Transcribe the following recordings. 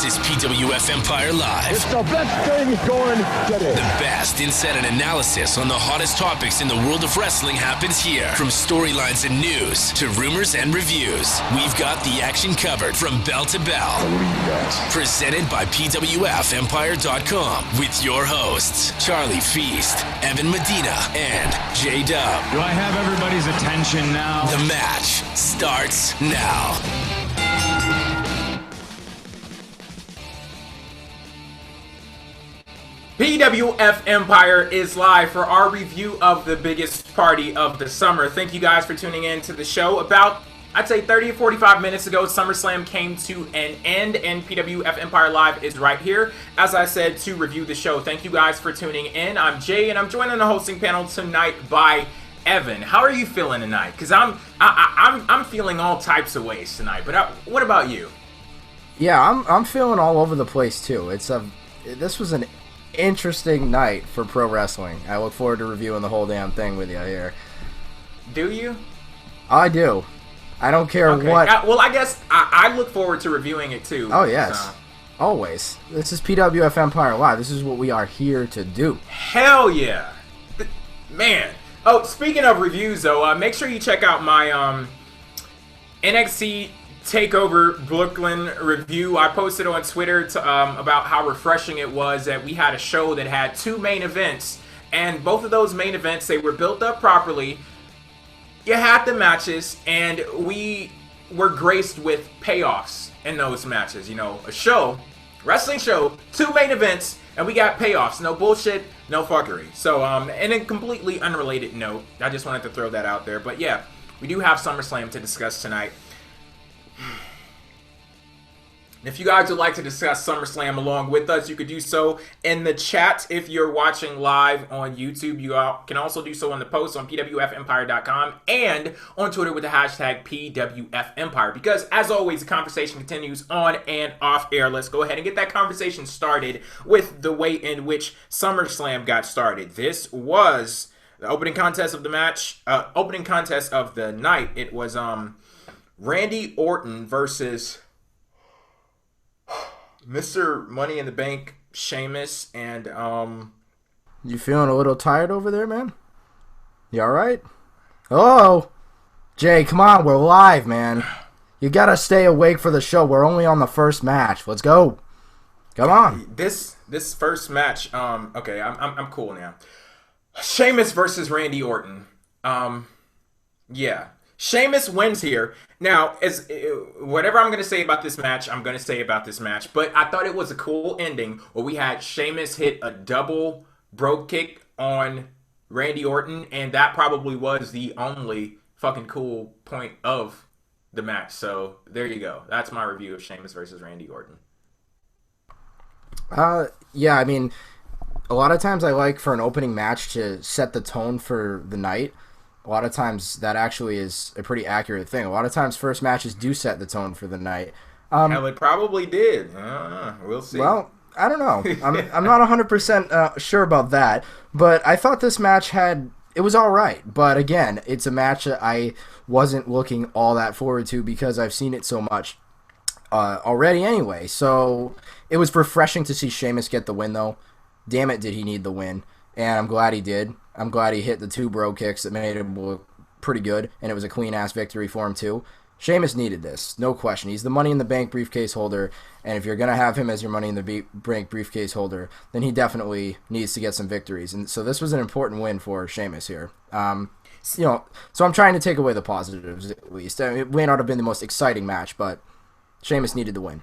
This is PWF Empire Live. It's the best thing going today. The best insight and analysis on the hottest topics in the world of wrestling happens here. From storylines and news to rumors and reviews, we've got the action covered from bell to bell. Believe that. Presented by PWFempire.com with your hosts, Charlie Feast, Evan Medina, and J-Dub. Do I have everybody's attention now? The match starts now. PWF Empire is live for our review of the biggest party of the summer. Thank you guys for tuning in to the show. About, I'd say 30 or 45 minutes ago, SummerSlam came to an end, and PWF Empire Live is right here, as I said, to review the show. Thank you guys for tuning in. I'm Jay, and I'm joined on the hosting panel tonight by Evan. How are you feeling tonight? Because I'm feeling all types of ways tonight. But what about you? Yeah, I'm feeling all over the place too. This was an interesting night for pro wrestling. I look forward to reviewing the whole damn thing with you here. Do you? I do. I don't care what. Well, I guess I look forward to reviewing it too. Oh yes, always. This is PWF Empire Live. This is what we are here to do. Hell yeah, man. Oh, speaking of reviews though, make sure you check out my NXT Takeover Brooklyn review. I posted on Twitter about how refreshing it was that we had a show that had two main events, and both of those main events, they were built up properly. You had the matches, and we were graced with payoffs in those matches. You know, a show, wrestling show, two main events, and we got payoffs. No bullshit, no fuckery. So, and a completely unrelated note, I just wanted to throw that out there. But yeah, we do have SummerSlam to discuss tonight. If you guys would like to discuss SummerSlam along with us, you could do so in the chat. If you're watching live on YouTube, you can also do so on the post on PWFempire.com and on Twitter with the hashtag PWFempire. Because, as always, the conversation continues on and off air. Let's go ahead and get that conversation started with the way in which SummerSlam got started. This was the opening contest of the match, opening contest of the night. It was Randy Orton versus Mr. Money in the Bank, Sheamus, and You feeling a little tired over there, man? You alright? Oh! Jay, come on, we're live, man. You gotta stay awake for the show. We're only on the first match. Let's go. Come on. This first match, okay, I'm cool now. Sheamus versus Randy Orton. Yeah. Sheamus wins here. Now, as whatever I'm going to say about this match, I'm going to say about this match. But I thought it was a cool ending where we had Sheamus hit a double brogue kick on Randy Orton. And that probably was the only fucking cool point of the match. So there you go. That's my review of Sheamus versus Randy Orton. Yeah, I mean, a lot of times I like for an opening match to set the tone for the night. A lot of times that actually is a pretty accurate thing. A lot of times first matches do set the tone for the night. Hell, it probably did. We'll see. Well, I don't know. I'm not 100% sure about that. But I thought this match it was all right. But again, it's a match that I wasn't looking all that forward to because I've seen it so much already anyway. So it was refreshing to see Sheamus get the win, though. Damn it, did he need the win. And I'm glad he did. I'm glad he hit the two brogue kicks that made him look pretty good, and it was a clean-ass victory for him, too. Sheamus needed this, no question. He's the Money in the Bank briefcase holder, and if you're going to have him as your Money in the Bank briefcase holder, then he definitely needs to get some victories. And so this was an important win for Sheamus here. So I'm trying to take away the positives, at least. I mean, it may not have been the most exciting match, but Sheamus needed the win.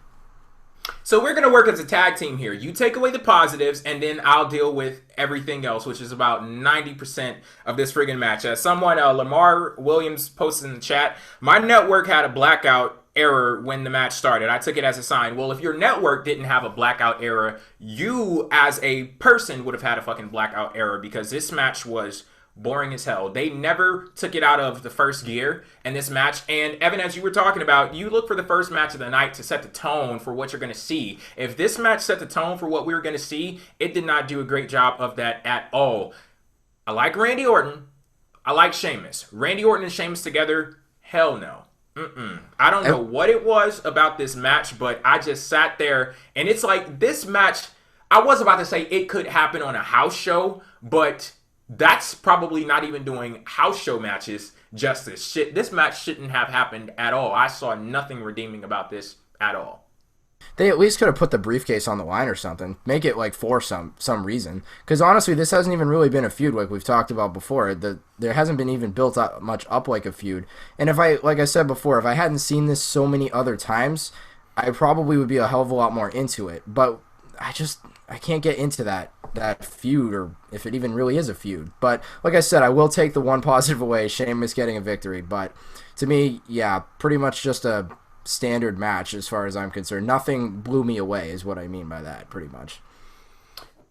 So we're going to work as a tag team here. You take away the positives, and then I'll deal with everything else, which is about 90% of this friggin' match. Someone, Lamar Williams, posted in the chat, my network had a blackout error when the match started. I took it as a sign. Well, if your network didn't have a blackout error, you as a person would have had a fucking blackout error because this match was boring as hell. They never took it out of the first gear in this match. And Evan, as you were talking about, you look for the first match of the night to set the tone for what you're going to see. If this match set the tone for what we were going to see, it did not do a great job of that at all. I like Randy Orton. I like Sheamus. Randy Orton and Sheamus together, hell no. I don't know what it was about this match, but I just sat there, and it's like this match, I was about to say it could happen on a house show, but that's probably not even doing house show matches justice. This match shouldn't have happened at all. I saw nothing redeeming about this at all. They at least could have put the briefcase on the line or something. Make it like for some reason. Because honestly, this hasn't even really been a feud like we've talked about before. There hasn't been even built up much up like a feud. And like I said before, if I hadn't seen this so many other times, I probably would be a hell of a lot more into it. But I can't get into that feud, or if it even really is a feud. But like I said, I will take the one positive away, Sheamus getting a victory. But to me, yeah, pretty much just a standard match as far as I'm concerned. Nothing blew me away is what I mean by that, pretty much.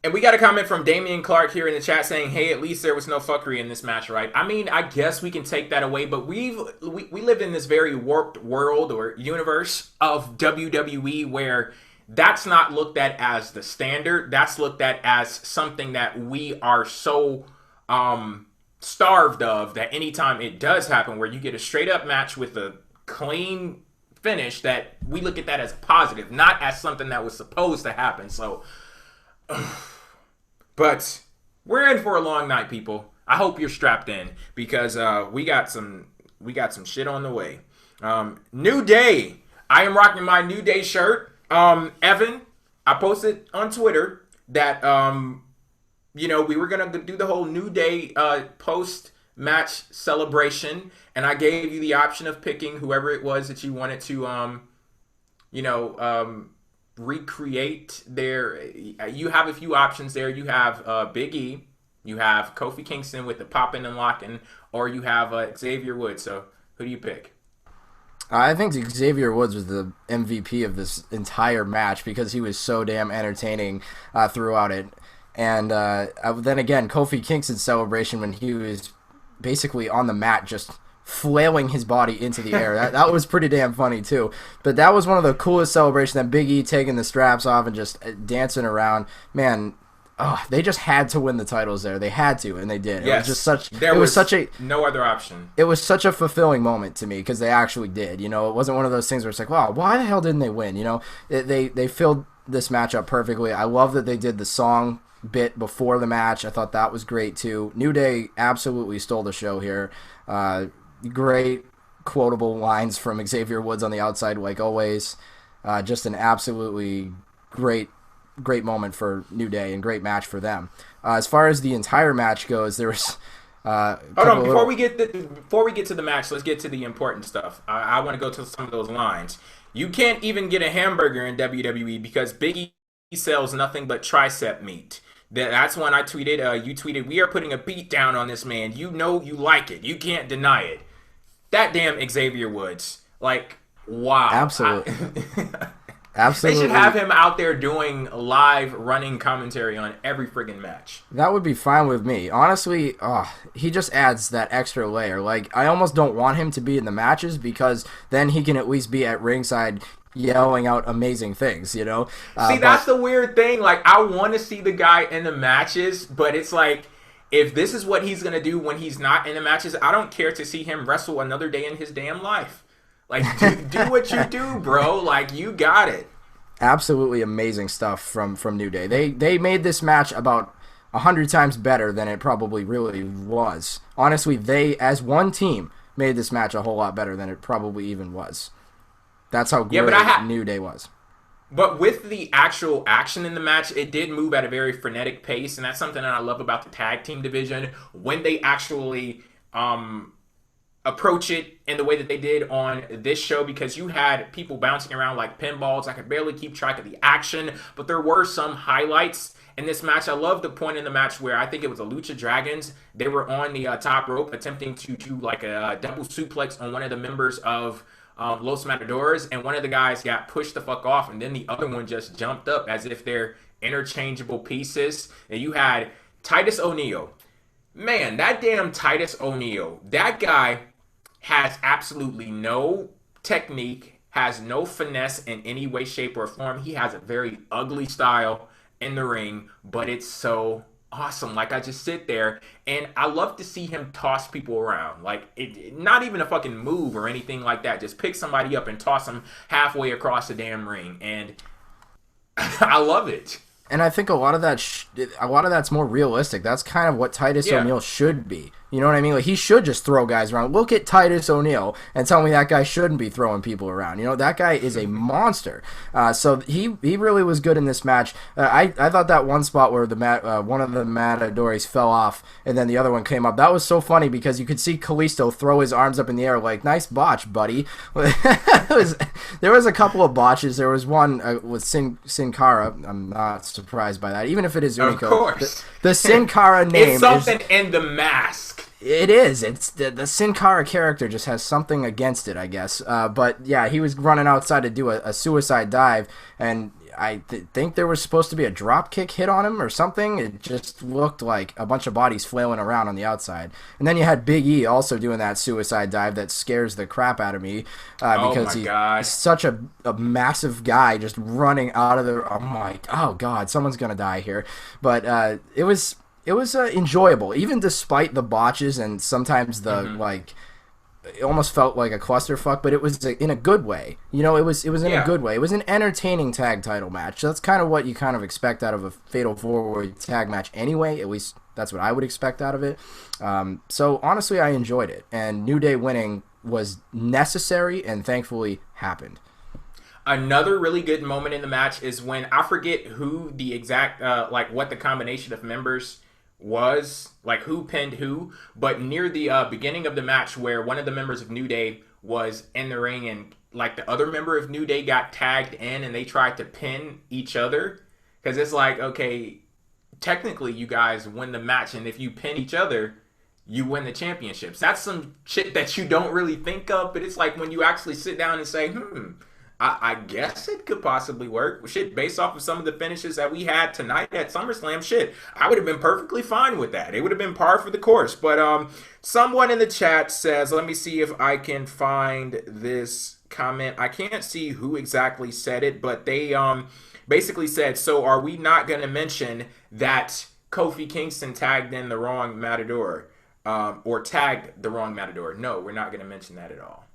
And we got a comment from Damian Clark here in the chat saying, hey, at least there was no fuckery in this match, right? I mean, I guess we can take that away, but we live in this very warped world or universe of WWE where that's not looked at as the standard. That's looked at as something that we are so starved of that anytime it does happen where you get a straight up match with a clean finish, that we look at that as positive, not as something that was supposed to happen. So, but we're in for a long night, people. I hope you're strapped in because we got some shit on the way. New Day. I am rocking my New Day shirt. Evan, I posted on Twitter that we were gonna do the whole New Day post match celebration, and I gave you the option of picking whoever it was that you wanted to recreate their. You have a few options there. You have Big E, you have Kofi Kingston with the popping and locking, or you have Xavier Woods. So who do you pick? I think Xavier Woods was the MVP of this entire match because he was so damn entertaining throughout it. And then again, Kofi Kingston's celebration when he was basically on the mat just flailing his body into the air. That was pretty damn funny too. But that was one of the coolest celebrations, that Big E taking the straps off and just dancing around. Man, they just had to win the titles there. They had to, and they did. Yes. It was just such no other option. It was such a fulfilling moment to me because they actually did. It wasn't one of those things where it's like, wow, why the hell didn't they win? They filled this match up perfectly. I love that they did the song bit before the match. I thought that was great too. New Day absolutely stole the show here. Great quotable lines from Xavier Woods on the outside, like always. Just an absolutely great moment for New Day and great match for them. As far as the entire match goes, there was hold on, before we get to the match, let's get to the important stuff. I want to go to some of those lines. You can't even get a hamburger in WWE because Big E sells nothing but tricep meat. That's when I tweeted, you tweeted, we are putting a beat down on this man. You know you like it. You can't deny it. That damn Xavier Woods. Like, wow. Absolutely. Absolutely. They should have him out there doing live running commentary on every friggin' match. That would be fine with me. Honestly, he just adds that extra layer. Like, I almost don't want him to be in the matches because then he can at least be at ringside yelling out amazing things, See, that's the weird thing. Like, I want to see the guy in the matches, but it's like, if this is what he's going to do when he's not in the matches, I don't care to see him wrestle another day in his damn life. Like, do what you do, bro. Like, you got it. Absolutely amazing stuff from New Day. They made this match about 100 times better than it probably really was. Honestly, they, as one team, made this match a whole lot better than it probably even was. That's how great New Day was. But with the actual action in the match, it did move at a very frenetic pace, and that's something that I love about the tag team division. When they actually approach it in the way that they did on this show, because you had people bouncing around like pinballs. I could barely keep track of the action, but there were some highlights in this match. I love the point in the match where I think it was the Lucha Dragons. They were on the top rope attempting to do like a double suplex on one of the members of Los Matadores, and one of the guys got pushed the fuck off, and then the other one just jumped up as if they're interchangeable pieces. And you had Titus O'Neil. Man, that damn Titus O'Neil. That guy has absolutely no technique, has no finesse in any way, shape, or form. He has a very ugly style in the ring, but it's so awesome. Like, I just sit there, and I love to see him toss people around. Like, not even a fucking move or anything like that. Just pick somebody up and toss them halfway across the damn ring, and I love it. And I think a lot of that's more realistic. That's kind of what Titus O'Neil should be. You know what I mean? Like, he should just throw guys around. Look at Titus O'Neil and tell me that guy shouldn't be throwing people around. You know, that guy is a monster. So he really was good in this match. I thought that one spot where one of the Matadores fell off and then the other one came up, that was so funny because you could see Kalisto throw his arms up in the air like, nice botch, buddy. There was a couple of botches. There was one with Sin Cara. I'm not surprised by that. Even if it is Unico. Of course. The Sin Cara name it's something in the mask. It is. It's the Sin Cara character just has something against it, I guess. But yeah, he was running outside to do a suicide dive, and I think there was supposed to be a drop kick hit on him or something. It just looked like a bunch of bodies flailing around on the outside. And then you had Big E also doing that suicide dive that scares the crap out of me because he's such a massive guy just running out of the. I'm like, oh god, someone's gonna die here. But it was enjoyable, even despite the botches and sometimes the it almost felt like a clusterfuck, but it was in a good way. You know, it was in a good way. It was an entertaining tag title match. That's kind of what you kind of expect out of a Fatal 4-Way tag match anyway. At least that's what I would expect out of it. So honestly, I enjoyed it, and New Day winning was necessary and thankfully happened. Another really good moment in the match is when, I forget who the exact what the combination of members was, like who pinned who, but near the beginning of the match where one of the members of New Day was in the ring and like the other member of New Day got tagged in and they tried to pin each other, because it's like, okay, technically you guys win the match, and if you pin each other you win the championships. That's some shit that you don't really think of, but it's like when you actually sit down and say, I guess it could possibly work. Shit, based off of some of the finishes that we had tonight at SummerSlam, shit, I would have been perfectly fine with that. It would have been par for the course. But someone in the chat says, let me see if I can find this comment. I can't see who exactly said it, but they basically said, so are we not going to mention that Kofi Kingston tagged in the wrong Matador? Or tagged the wrong Matador? No, we're not going to mention that at all.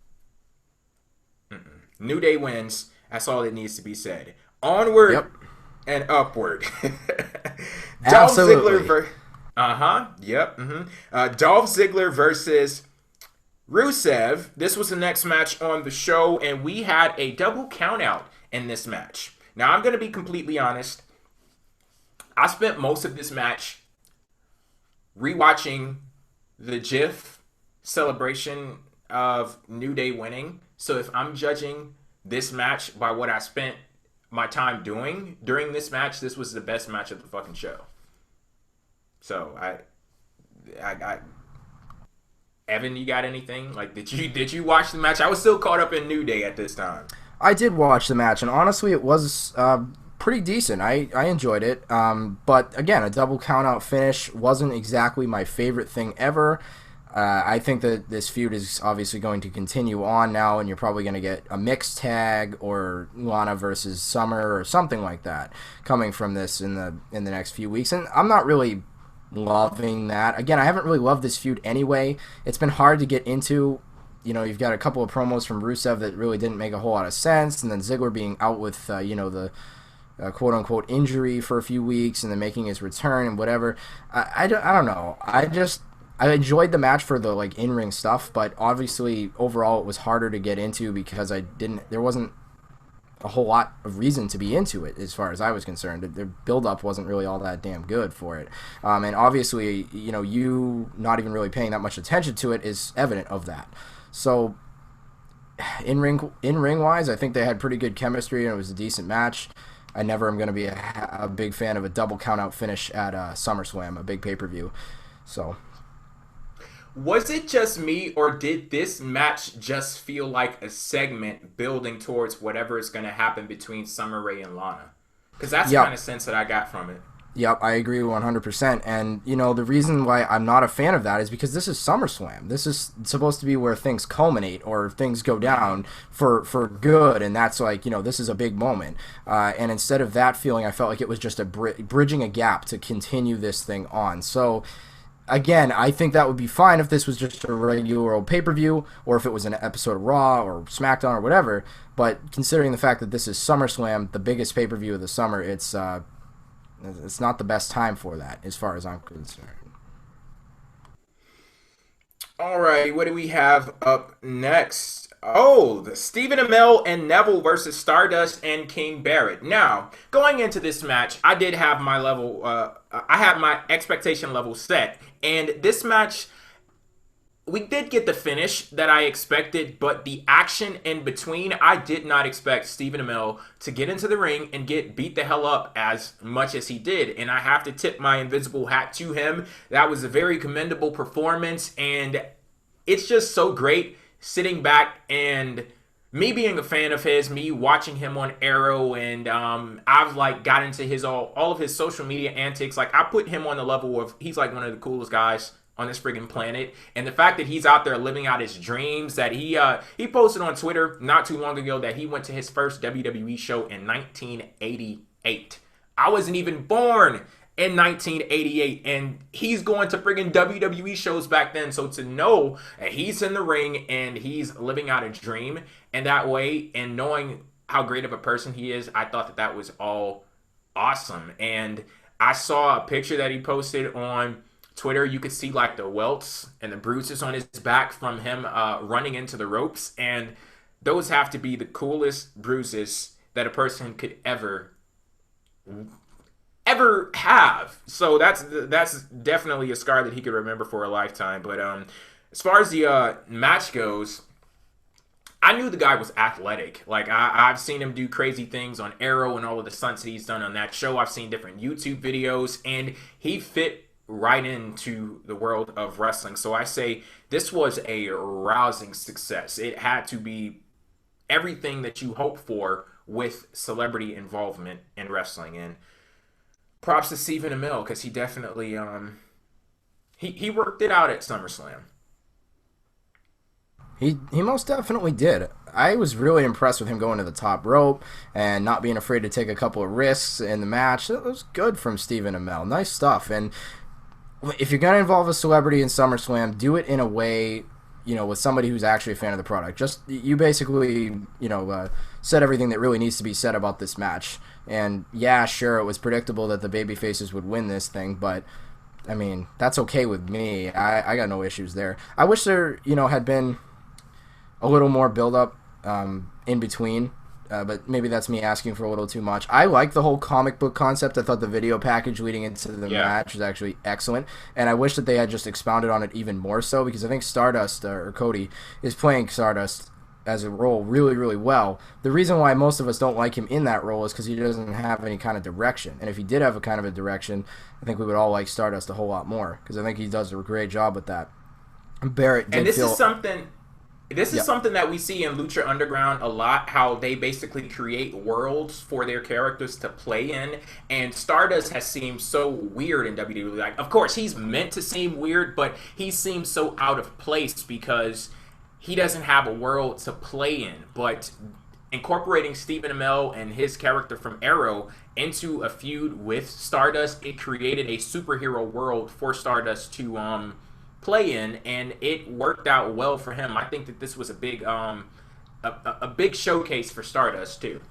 New Day wins. That's all that needs to be said. Onward and upward. Dolph Ziggler Dolph Ziggler versus Rusev. This was the next match on the show, and we had a double countout in this match. Now, I'm going to be completely honest. I spent most of this match rewatching the GIF celebration of New Day winning. So if I'm judging this match by what I spent my time doing during this match, this was the best match of the fucking show. So I Evan, you got anything? Like, did you watch the match? I was still caught up in New Day at this time. I did watch the match, and honestly, it was pretty decent. I enjoyed it. But again, a double countout finish wasn't exactly my favorite thing ever. I think that this feud is obviously going to continue on now, and you're probably going to get a mixed tag or Lana versus Summer or something like that coming from this in the next few weeks. And I'm not really loving that. Again, I haven't really loved this feud anyway. It's been hard to get into. You know, you've got a couple of promos from Rusev that really didn't make a whole lot of sense, and then Ziggler being out with the quote-unquote injury for a few weeks and then making his return and whatever. I don't know. I enjoyed the match for the in-ring stuff, but obviously overall it was harder to get into because there wasn't a whole lot of reason to be into it as far as I was concerned. The build-up wasn't really all that damn good for it. And obviously, you not even really paying that much attention to it is evident of that. So in-ring wise, I think they had pretty good chemistry and it was a decent match. I never am going to be a big fan of a double count-out finish at SummerSlam, a big pay-per-view. So... Was it just me, or did this match just feel like a segment building towards whatever is going to happen between Summer Rae and Lana? Because that's the kind of sense that I got from it. Yep, I agree 100%. And, the reason why I'm not a fan of that is because this is SummerSlam. This is supposed to be where things culminate or things go down for good. And that's this is a big moment. And instead of that feeling, I felt like it was just bridging a gap to continue this thing on. So, again, I think that would be fine if this was just a regular old pay-per-view or if it was an episode of Raw or SmackDown or whatever. But considering the fact that this is SummerSlam, the biggest pay-per-view of the summer, it's not the best time for that, as far as I'm concerned. All right, what do we have up next? Oh, the Stephen Amell and Neville versus Stardust and King Barrett. Now, going into this match, I did have my level. I had my expectation level set, and this match, we did get the finish that I expected, but the action in between, I did not expect Stephen Amell to get into the ring and get beat the hell up as much as he did. And I have to tip my invisible hat to him. That was a very commendable performance, and it's just so great sitting back and me being a fan of his, me watching him on Arrow, and I've got into his all of his social media antics. I put him on the level of he's one of the coolest guys on this friggin' planet, and the fact that he's out there living out his dreams, that he posted on Twitter not too long ago that he went to his first WWE show in 1988. I wasn't even born in 1988, and he's going to friggin' WWE shows back then. So to know that he's in the ring and he's living out a dream in that way, and knowing how great of a person he is, I thought that was all awesome. And I saw a picture that he posted on Twitter. You could see the welts and the bruises on his back from him running into the ropes, and those have to be the coolest bruises that a person could ever have. So that's definitely a scar that he could remember for a lifetime. But as far as the match goes, I knew the guy was athletic. I've seen him do crazy things on Arrow and all of the stunts that he's done on that show. I've seen different YouTube videos, and he fit right into the world of wrestling. So I say this was a rousing success. It had to be everything that you hope for with celebrity involvement in wrestling. And props to Stephen Amell, because he definitely he worked it out at SummerSlam. He most definitely did. I was really impressed with him going to the top rope and not being afraid to take a couple of risks in the match. That was good from Stephen Amell. Nice stuff. And if you're going to involve a celebrity in SummerSlam, do it in a way, with somebody who's actually a fan of the product. You basically, said everything that really needs to be said about this match. And yeah, sure, it was predictable that the babyfaces would win this thing, but I mean, that's okay with me. I got no issues there. I wish there, had been a little more build-up in between. But maybe that's me asking for a little too much. I like the whole comic book concept. I thought the video package leading into the match was actually excellent. And I wish that they had just expounded on it even more so, because I think Stardust, or Cody, is playing Stardust as a role really, really well. The reason why most of us don't like him in that role is because he doesn't have any kind of direction. And if he did have a kind of a direction, I think we would all like Stardust a whole lot more, because I think he does a great job with that. Barrett did This is something that we see in Lucha Underground a lot, how they basically create worlds for their characters to play in, and Stardust has seemed so weird in WWE. Of course, he's meant to seem weird, but he seems so out of place because he doesn't have a world to play in. But incorporating Stephen Amell and his character from Arrow into a feud with Stardust, it created a superhero world for Stardust to play in, and it worked out well for him. I think that this was a big big showcase for Stardust too.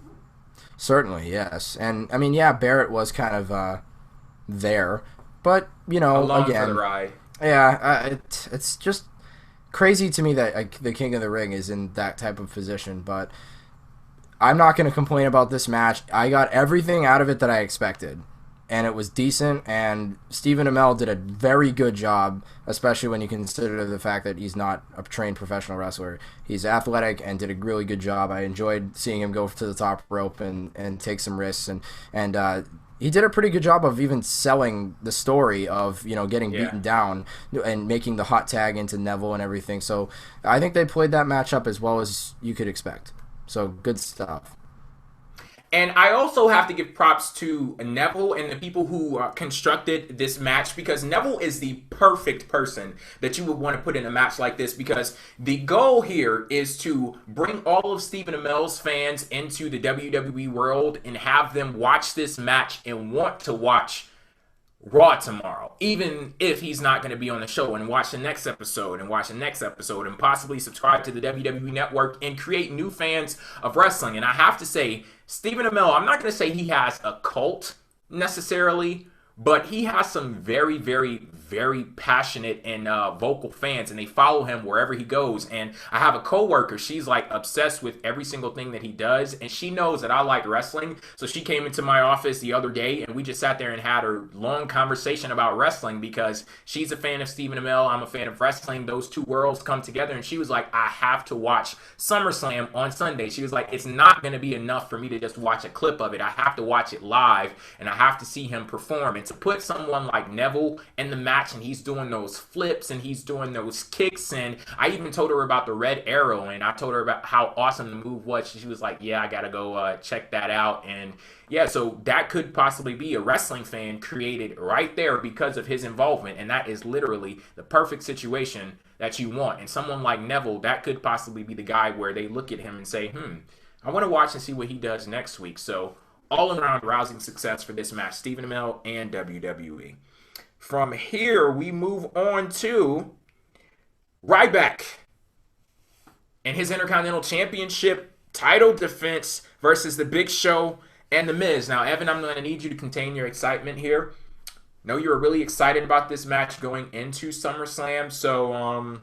Certainly, yes. And I mean, Barrett was kind of there, but along again, for the ride. Yeah, it's just crazy to me that the King of the Ring is in that type of position. But I'm not going to complain about this match. I got everything out of it that I expected, and it was decent, and Stephen Amell did a very good job, especially when you consider the fact that he's not a trained professional wrestler. He's athletic and did a really good job. I enjoyed seeing him go to the top rope and take some risks, and he did a pretty good job of even selling the story of, getting beaten down and making the hot tag into Neville and everything. So I think they played that match up as well as you could expect. So good stuff. And I also have to give props to Neville and the people who constructed this match, because Neville is the perfect person that you would want to put in a match like this, because the goal here is to bring all of Stephen Amell's fans into the WWE world and have them watch this match and want to watch Raw tomorrow, even if he's not going to be on the show, and watch the next episode and watch the next episode and possibly subscribe to the WWE Network and create new fans of wrestling. And I have to say, Stephen Amell, I'm not going to say he has a cult necessarily, but he has some very, very, very passionate and vocal fans, and they follow him wherever he goes. And I have a coworker, she's like obsessed with every single thing that he does, and she knows that I like wrestling. So she came into my office the other day, and we just sat there and had a long conversation about wrestling, because she's a fan of Stephen Amell, I'm a fan of wrestling. Those two worlds come together, and she was like, I have to watch SummerSlam on Sunday. She was like, it's not going to be enough for me to just watch a clip of it. I have to watch it live, and I have to see him perform. And to put someone like Neville in the match, and he's doing those flips and he's doing those kicks, and I even told her about the red arrow, and I told her about how awesome the move was. She was like, yeah, I gotta go check that out. And yeah, so that could possibly be a wrestling fan created right there because of his involvement, and that is literally the perfect situation that you want. And someone like Neville, that could possibly be the guy where they look at him and say, I want to watch and see what he does next week. So all around rousing success for this match, Stephen Amell and WWE. From here, we move on to Ryback and his Intercontinental Championship title defense versus the Big Show and the Miz. Now, Evan, I'm going to need you to contain your excitement here. Know you were really excited about this match going into SummerSlam, so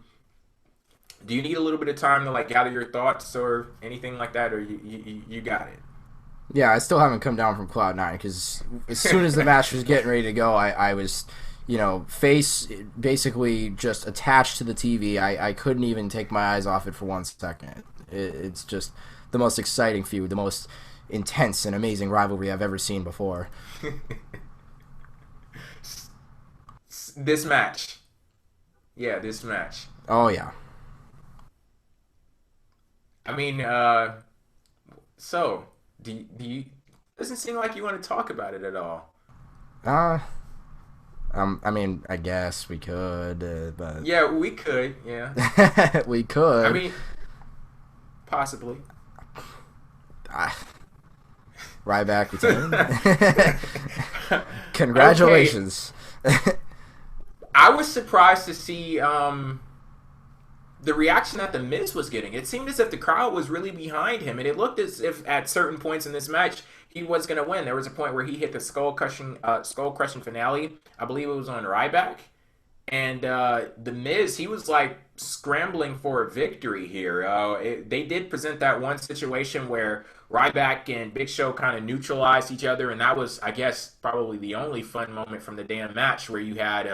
do you need a little bit of time to like gather your thoughts or anything like that, or you got it? Yeah, I still haven't come down from Cloud 9, because as soon as the match was getting ready to go, I was, face basically just attached to the TV. I couldn't even take my eyes off it for 1 second. It's just the most exciting feud, the most intense and amazing rivalry I've ever seen before. This match. Yeah, this match. Oh, yeah. I mean, so... Do you doesn't seem like you want to talk about it at all. I mean, I guess we could, but yeah, we could. Yeah, we could. I mean, possibly. Ryback retained. Congratulations. Okay. I was surprised to see the reaction that the Miz was getting. It seemed as if the crowd was really behind him, and it looked as if at certain points in this match he was going to win. There was a point where he hit the skull crushing finale. I believe it was on Ryback, and the Miz, he was like scrambling for a victory here. They did present that one situation where Ryback and Big Show kind of neutralized each other, and that was, I guess, probably the only fun moment from the damn match, where you had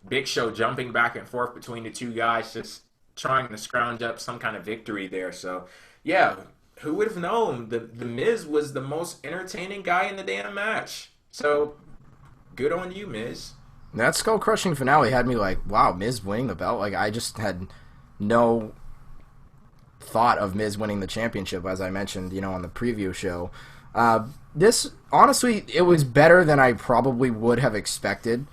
Big Show jumping back and forth between the two guys, just trying to scrounge up some kind of victory there. So, yeah, who would have known? The Miz was the most entertaining guy in the damn match. So, good on you, Miz. That skull-crushing finale had me like, wow, Miz winning the belt? Like, I just had no thought of Miz winning the championship, as I mentioned, on the preview show. This, honestly, it was better than I probably would have expected.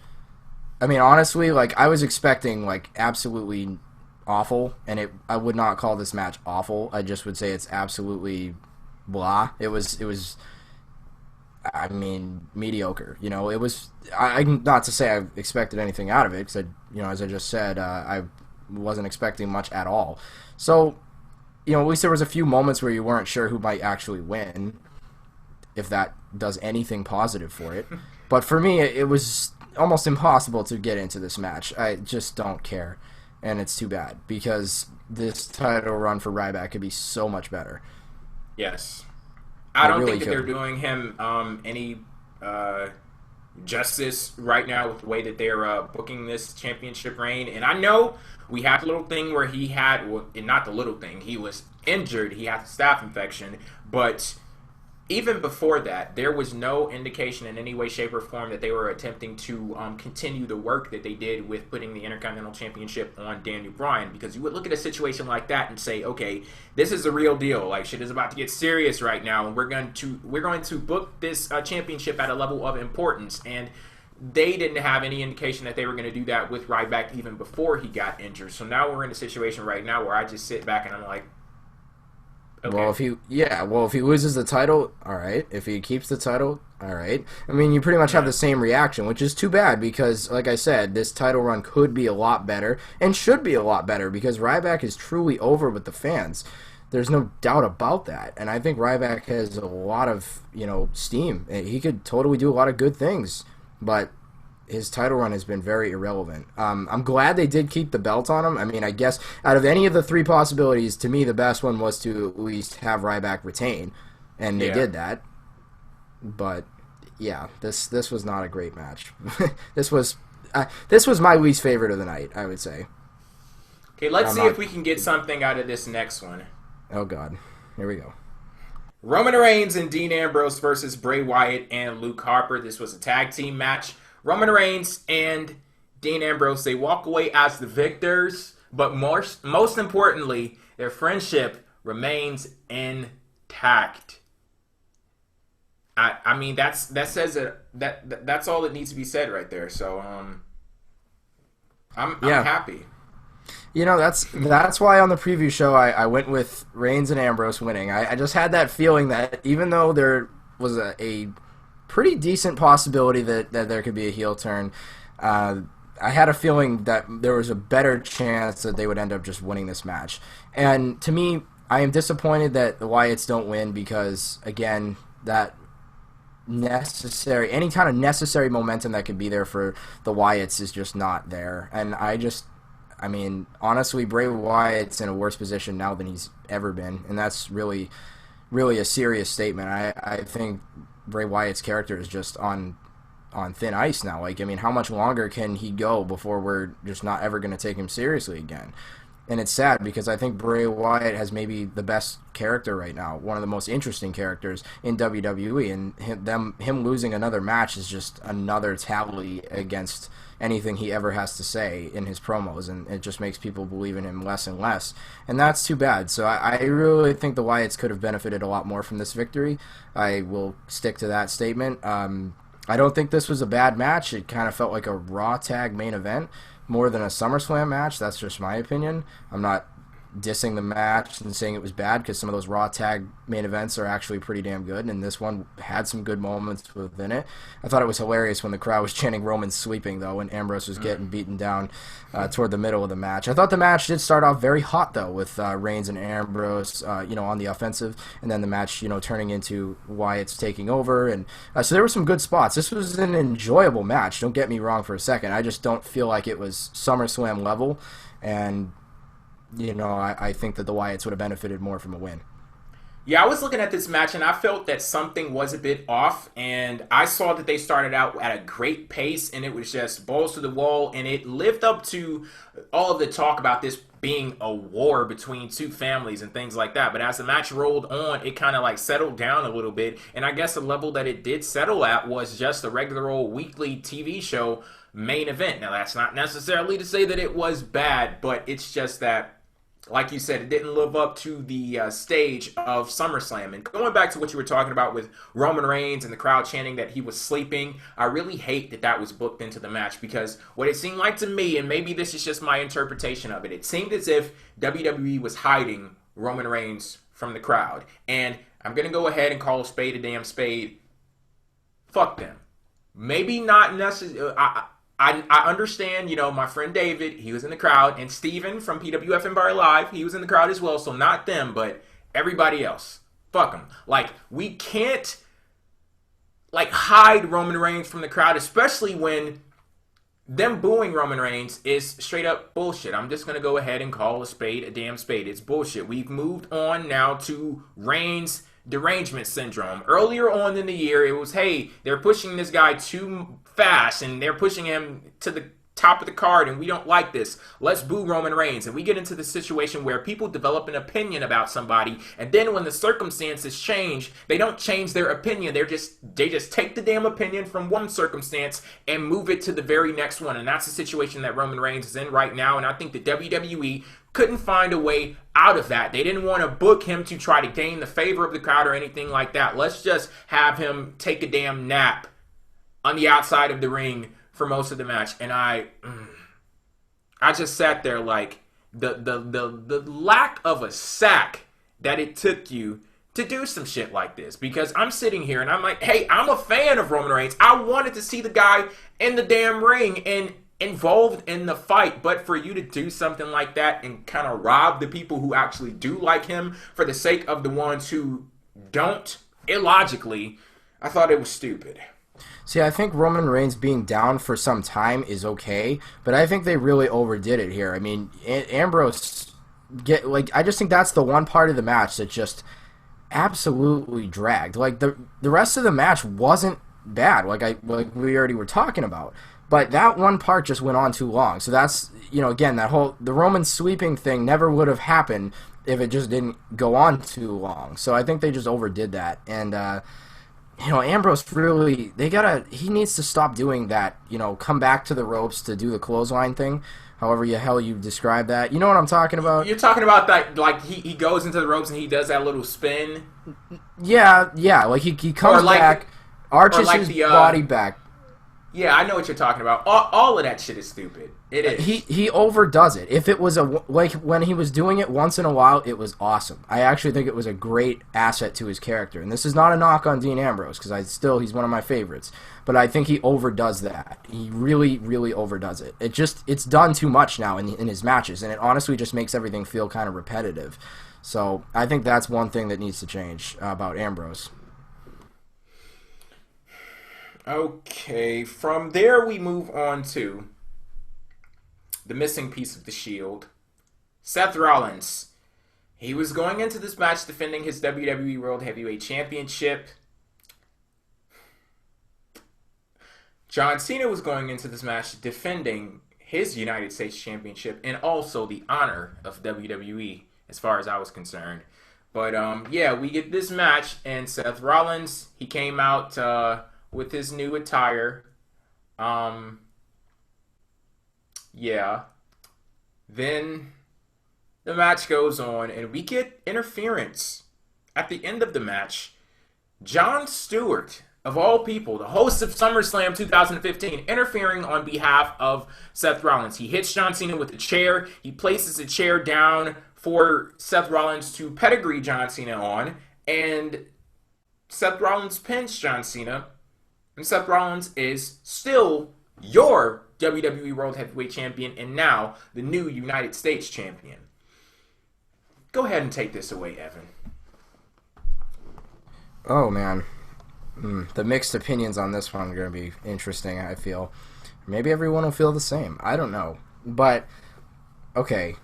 I mean, honestly, like, I was expecting, like, absolutely awful, and I would not call this match awful. I just would say it's absolutely blah. It was I mean, mediocre. It was, I'm not to say I expected anything out of it, because as I just said, I wasn't expecting much at all. So, at least there was a few moments where you weren't sure who might actually win, if that does anything positive for it. But for me, it was almost impossible to get into this match. I just don't care. And it's too bad, because this title run for Ryback could be so much better. Yes. I don't think that they're doing him any justice right now with the way that they're booking this championship reign. And I know we had the little thing where he had, well, not the little thing, he was injured, he had a staph infection, but even before that, there was no indication in any way, shape, or form that they were attempting to continue the work that they did with putting the Intercontinental Championship on Daniel Bryan, because you would look at a situation like that and say, okay, this is a real deal. Like, shit is about to get serious right now, and we're going to book this championship at a level of importance. And they didn't have any indication that they were going to do that with Ryback even before he got injured. So now we're in a situation right now where I just sit back and I'm like, okay. Well, if he loses the title, all right. If he keeps the title, all right. I mean, you pretty much have the same reaction, which is too bad because, like I said, this title run could be a lot better and should be a lot better because Ryback is truly over with the fans. There's no doubt about that. And I think Ryback has a lot of, steam. He could totally do a lot of good things, but his title run has been very irrelevant. I'm glad they did keep the belt on him. I mean, I guess out of any of the three possibilities, to me, the best one was to at least have Ryback retain, and they did that. But yeah, this was not a great match. This was my least favorite of the night, I would say. Okay, let's see if we can get something out of this next one. Oh God, here we go. Roman Reigns and Dean Ambrose versus Bray Wyatt and Luke Harper. This was a tag team match. Roman Reigns and Dean Ambrose, they walk away as the victors, but most importantly, their friendship remains intact. I mean, that says it. That's all that needs to be said right there. So I'm happy. That's why on the preview show I went with Reigns and Ambrose winning. I just had that feeling that even though there was a pretty decent possibility that there could be a heel turn, I had a feeling that there was a better chance that they would end up just winning this match. And to me, I am disappointed that the Wyatts don't win because, again, that any kind of necessary momentum that could be there for the Wyatts is just not there. And I mean, honestly, Bray Wyatt's in a worse position now than he's ever been, and that's really, really a serious statement. I think Bray Wyatt's character is just on thin ice now. Like, I mean, how much longer can he go before we're just not ever going to take him seriously again? And it's sad because I think Bray Wyatt has maybe the best character right now, one of the most interesting characters in WWE, and him losing another match is just another tally against anything he ever has to say in his promos, and it just makes people believe in him less and less, and that's too bad. So I really think the Wyatts could have benefited a lot more from this victory. I will stick to that statement. I don't think this was a bad match. It kind of felt like a Raw tag main event more than a SummerSlam match. That's just my opinion. I'm not dissing the match and saying it was bad because some of those Raw tag main events are actually pretty damn good, and this one had some good moments within it. I thought it was hilarious when the crowd was chanting Roman sweeping, though, when Ambrose was getting beaten down toward the middle of the match. I thought the match did start off very hot, though, with Reigns and Ambrose on the offensive, and then the match turning into Wyatt's taking over, and so there were some good spots. This was an enjoyable match, don't get me wrong for a second. I just don't feel like it was SummerSlam level, and I think that the Wyatts would have benefited more from a win. Yeah, I was looking at this match and I felt that something was a bit off, and I saw that they started out at a great pace and it was just balls to the wall, and it lived up to all of the talk about this being a war between two families and things like that. But as the match rolled on, it kind of like settled down a little bit, and I guess the level that it did settle at was just a regular old weekly TV show main event. Now, that's not necessarily to say that it was bad, but it's just that, like you said, it didn't live up to the stage of SummerSlam. And going back to what you were talking about with Roman Reigns and the crowd chanting that he was sleeping, I really hate that that was booked into the match, because what it seemed like to me, and maybe this is just my interpretation of it, it seemed as if WWE was hiding Roman Reigns from the crowd. And I'm going to go ahead and call a spade a damn spade. Fuck them. Maybe not necessarily. I understand, my friend David, he was in the crowd, and Steven from PWF and Bar Live, he was in the crowd as well, so not them, but everybody else. Fuck them. Like, we can't, hide Roman Reigns from the crowd, especially when them booing Roman Reigns is straight up bullshit. I'm just going to go ahead and call a spade a damn spade. It's bullshit. We've moved on now to Reigns derangement syndrome. Earlier on in the year, it was, hey, they're pushing this guy too fast and they're pushing him to top of the card and we don't like this. Let's boo Roman Reigns. And we get into the situation where people develop an opinion about somebody, and then when the circumstances change, they don't change their opinion. They just take the damn opinion from one circumstance and move it to the very next one. And that's the situation that Roman Reigns is in right now. And I think the WWE couldn't find a way out of that. They didn't want to book him to try to gain the favor of the crowd or anything like that. Let's just have him take a damn nap on the outside of the ring for most of the match. And I just sat there like the lack of a sack that it took you to do some shit like this. Because I'm sitting here and I'm like, hey, I'm a fan of Roman Reigns. I wanted to see the guy in the damn ring and involved in the fight, but for you to do something like that and kind of rob the people who actually do like him for the sake of the ones who don't, illogically, I thought it was stupid. See, I think Roman Reigns being down for some time is okay, but I think they really overdid it here. I mean, Ambrose, I just think that's the one part of the match that just absolutely dragged. Like, the rest of the match wasn't bad, like we already were talking about. But that one part just went on too long. So that's, again, the Roman sweeping thing never would have happened if it just didn't go on too long. So I think they just overdid that. And, Ambrose really, he needs to stop doing that, come back to the ropes to do the clothesline thing. However the hell you describe that. You know what I'm talking about? You're talking about that, like, he goes into the ropes and he does that little spin? Yeah, like he comes back, arches his body back. Yeah, I know what you're talking about. All of that shit is stupid. It is. He overdoes it. If it was when he was doing it once in a while, it was awesome. I actually think it was a great asset to his character. And this is not a knock on Dean Ambrose, because he's one of my favorites. But I think he overdoes that. He really, really overdoes it. It's done too much now in his matches, and it honestly just makes everything feel kind of repetitive. So I think that's one thing that needs to change about Ambrose. Okay, from there we move on to the missing piece of the Shield, Seth Rollins. He was going into this match defending his WWE World Heavyweight Championship. John Cena was going into this match defending his United States Championship and also the honor of WWE, as far as I was concerned. But we get this match, and Seth Rollins, he came out with his new attire. Then the match goes on, and we get interference. At the end of the match, Jon Stewart, of all people, the host of SummerSlam 2015, interfering on behalf of Seth Rollins. He hits John Cena with a chair. He places a chair down for Seth Rollins to pedigree John Cena on, and Seth Rollins pins John Cena. And Seth Rollins is still your WWE World Heavyweight Champion and now the new United States Champion. Go ahead and take this away, Evan. Oh, man. The mixed opinions on this one are going to be interesting, I feel. Maybe everyone will feel the same. I don't know. But, okay.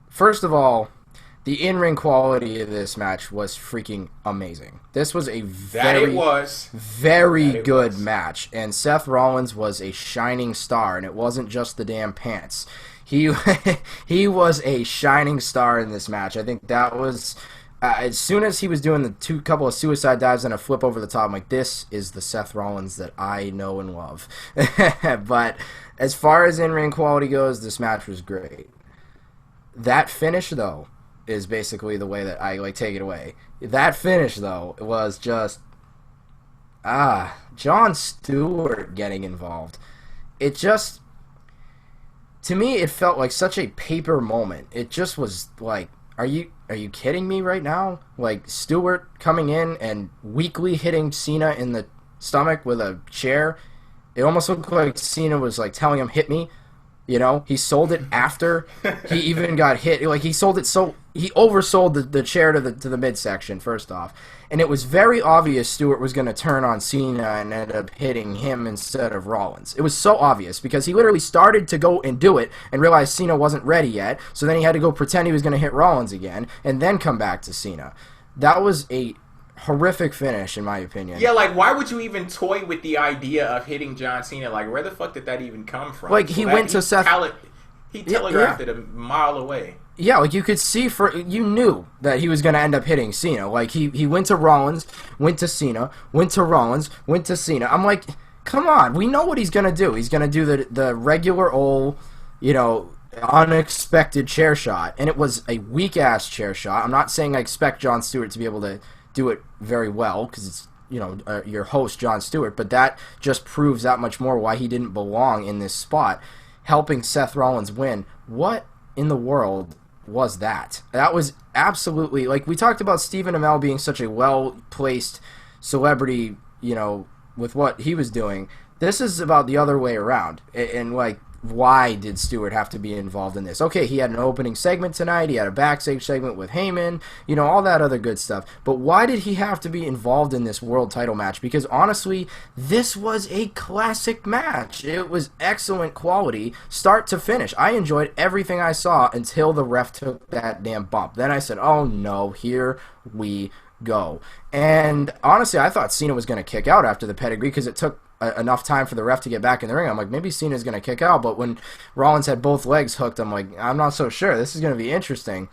First of all, the in-ring quality of this match was freaking amazing. This was a very good match, and Seth Rollins was a shining star, and it wasn't just the damn pants. He was a shining star in this match. I think that was as soon as he was doing the couple of suicide dives and a flip over the top, I'm like, this is the Seth Rollins that I know and love. But as far as in-ring quality goes, this match was great. That finish, though, is basically the way that I take it away. That finish, though, was just Jon Stewart getting involved. It just, to me, it felt like such a paper moment. It just was like, are you kidding me right now? Like, Stewart coming in and weakly hitting Cena in the stomach with a chair. It almost looked like Cena was like telling him, hit me. You know, he sold it after he even got hit. Like, he sold it so he oversold the chair to the midsection, first off. And it was very obvious Stewart was going to turn on Cena and end up hitting him instead of Rollins. It was so obvious because he literally started to go and do it and realized Cena wasn't ready yet. So then he had to go pretend he was going to hit Rollins again and then come back to Cena. That was a horrific finish, in my opinion. Yeah, like, why would you even toy with the idea of hitting John Cena? Like, where the fuck did that even come from? Like, he went to Seth... He telegraphed it a mile away. Yeah, like, you could see you knew that he was going to end up hitting Cena. Like, he went to Rollins, went to Cena, went to Rollins, went to Cena. I'm like, come on, we know what he's going to do. He's going to do the regular old, unexpected chair shot. And it was a weak-ass chair shot. I'm not saying I expect Jon Stewart to be able to do it very well, because it's, your host, Jon Stewart. But that just proves that much more why he didn't belong in this spot. Helping Seth Rollins win. What in the world was that? That was absolutely, like, we talked about Stephen Amell being such a well-placed celebrity, with what he was doing. This is about the other way around. And like, why did Stewart have to be involved in this? Okay, he had an opening segment tonight, he had a backstage segment with Heyman, all that other good stuff. But why did he have to be involved in this world title match? Because honestly, this was a classic match. It was excellent quality, start to finish. I enjoyed everything I saw until the ref took that damn bump. Then I said, oh no, here we go. And honestly, I thought Cena was going to kick out after the pedigree, because it took enough time for the ref to get back in the ring. I'm like, maybe Cena's going to kick out, but when Rollins had both legs hooked, I'm like, I'm not so sure. This is going to be interesting.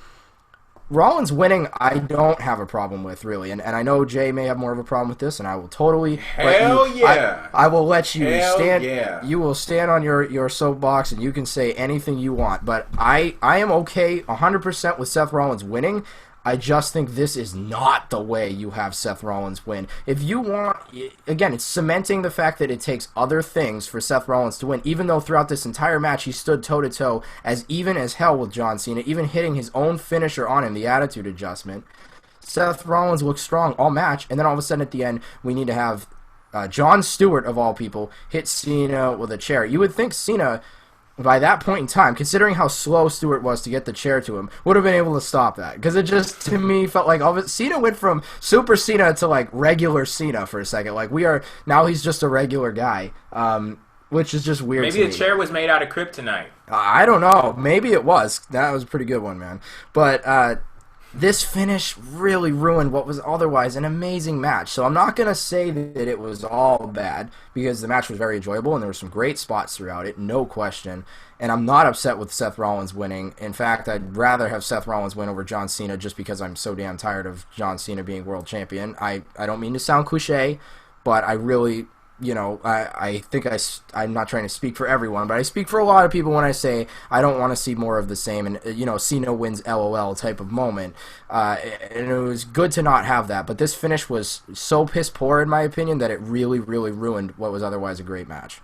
Rollins winning, I don't have a problem with, really, and I know Jay may have more of a problem with this, and I will totally... I will let you stand... Yeah. You will stand on your soapbox, and you can say anything you want, but I am okay 100% with Seth Rollins winning. I just think this is not the way you have Seth Rollins win. If you want, again, it's cementing the fact that it takes other things for Seth Rollins to win, even though throughout this entire match he stood toe-to-toe as even as hell with John Cena, even hitting his own finisher on him, the attitude adjustment. Seth Rollins looked strong all match, and then all of a sudden at the end, we need to have Jon Stewart, of all people, hit Cena with a chair. You would think Cena, by that point in time, considering how slow Stewart was to get the chair to him, would have been able to stop that. Because it just, to me, felt like Cena went from Super Cena to, like, regular Cena for a second. Like, now he's just a regular guy, which is just weird to me. Maybe the chair was made out of kryptonite. I don't know. Maybe it was. That was a pretty good one, man. But, this finish really ruined what was otherwise an amazing match. So I'm not going to say that it was all bad, because the match was very enjoyable and there were some great spots throughout it, no question. And I'm not upset with Seth Rollins winning. In fact, I'd rather have Seth Rollins win over John Cena, just because I'm so damn tired of John Cena being world champion. I don't mean to sound cliche, but I really... I think I'm not trying to speak for everyone, but I speak for a lot of people when I say I don't want to see more of the same and, Cena wins LOL type of moment. And it was good to not have that, but this finish was so piss poor, in my opinion, that it really, really ruined what was otherwise a great match.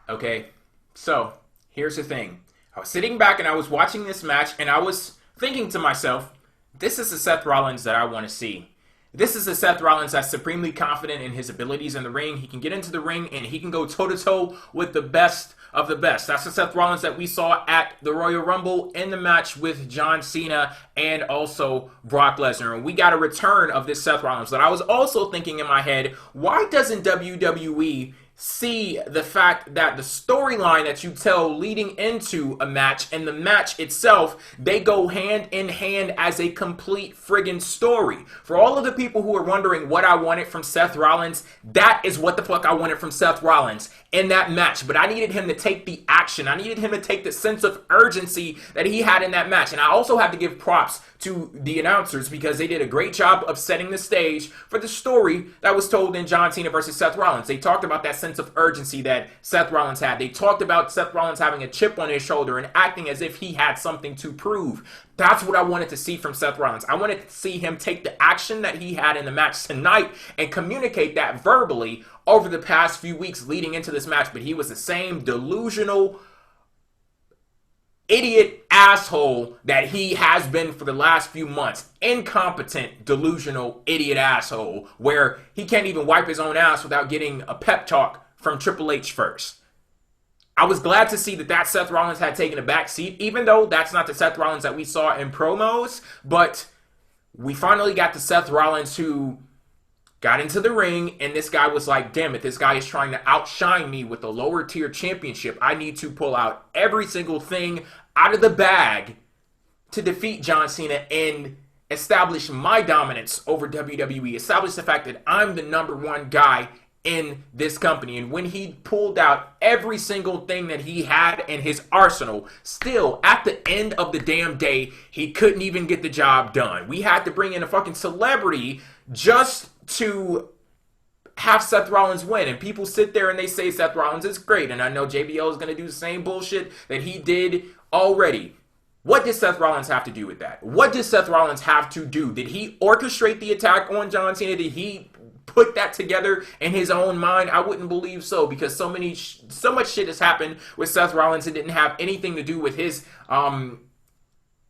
Okay, so here's the thing. I was sitting back and I was watching this match and I was thinking to myself, this is the Seth Rollins that I want to see. This is a Seth Rollins that's supremely confident in his abilities in the ring. He can get into the ring and he can go toe-to-toe with the best of the best. That's the Seth Rollins that we saw at the Royal Rumble in the match with John Cena and also Brock Lesnar. And we got a return of this Seth Rollins. But I was also thinking in my head, why doesn't WWE see the fact that the storyline that you tell leading into a match and the match itself, they go hand in hand as a complete friggin' story. For all of the people who are wondering what I wanted from Seth Rollins, that is what the fuck I wanted from Seth Rollins in that match. But I needed him to take the action. I needed him to take the sense of urgency that he had in that match. And I also have to give props to the announcers, because they did a great job of setting the stage for the story that was told in John Cena versus Seth Rollins. They talked about that sense of urgency that Seth Rollins had. They talked about Seth Rollins having a chip on his shoulder and acting as if he had something to prove. That's what I wanted to see from Seth Rollins. I wanted to see him take the action that he had in the match tonight and communicate that verbally over the past few weeks leading into this match. But he was the same delusional idiot asshole that he has been for the last few months. Incompetent, delusional, idiot asshole, where he can't even wipe his own ass without getting a pep talk from Triple H first. I was glad to see that Seth Rollins had taken a back seat, even though that's not the Seth Rollins that we saw in promos, but we finally got the Seth Rollins who got into the ring, and this guy was like, damn it, this guy is trying to outshine me with a lower tier championship. I need to pull out every single thing out of the bag to defeat John Cena, and establish my dominance over WWE, establish the fact that I'm the number one guy in this company. And when he pulled out every single thing that he had in his arsenal, still at the end of the damn day, he couldn't even get the job done. We had to bring in a fucking celebrity just to have Seth Rollins win. And people sit there and they say Seth Rollins is great. And I know JBL is going to do the same bullshit that he did already. What did Seth Rollins have to do with that? What did Seth Rollins have to do? Did he orchestrate the attack on John Cena? Did he put that together in his own mind? I wouldn't believe so, because so much shit has happened with Seth Rollins. It didn't have anything to do with his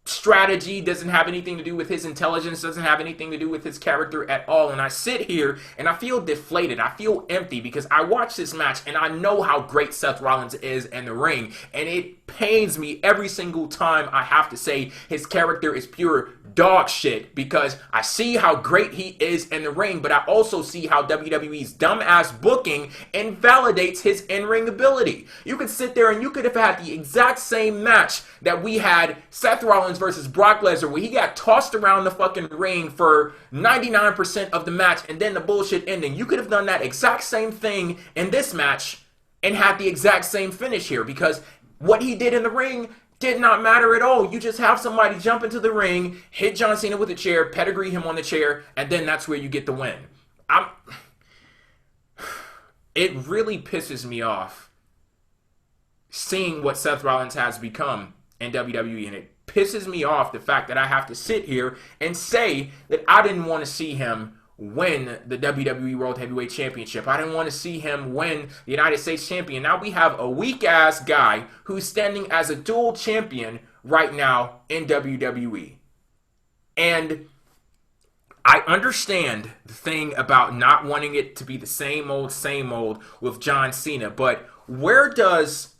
strategy, doesn't have anything to do with his intelligence, doesn't have anything to do with his character at all. And I sit here and I feel deflated. I feel empty because I watch this match and I know how great Seth Rollins is in the ring, and it pains me every single time I have to say his character is pure dog shit, because I see how great he is in the ring, but I also see how WWE's dumbass booking invalidates his in-ring ability. You could sit there and you could have had the exact same match that we had Seth Rollins versus Brock Lesnar, where he got tossed around the fucking ring for 99% of the match and then the bullshit ending. You could have done that exact same thing in this match and had the exact same finish here, because what he did in the ring did not matter at all. You just have somebody jump into the ring, hit John Cena with a chair, pedigree him on the chair, and then that's where you get the win. It really pisses me off seeing what Seth Rollins has become in WWE, and it pisses me off the fact that I have to sit here and say that I didn't want to see him win the WWE World Heavyweight Championship. I didn't want to see him win the United States Champion. Now we have a weak-ass guy who's standing as a dual champion right now in WWE. And I understand the thing about not wanting it to be the same old with John Cena, but where does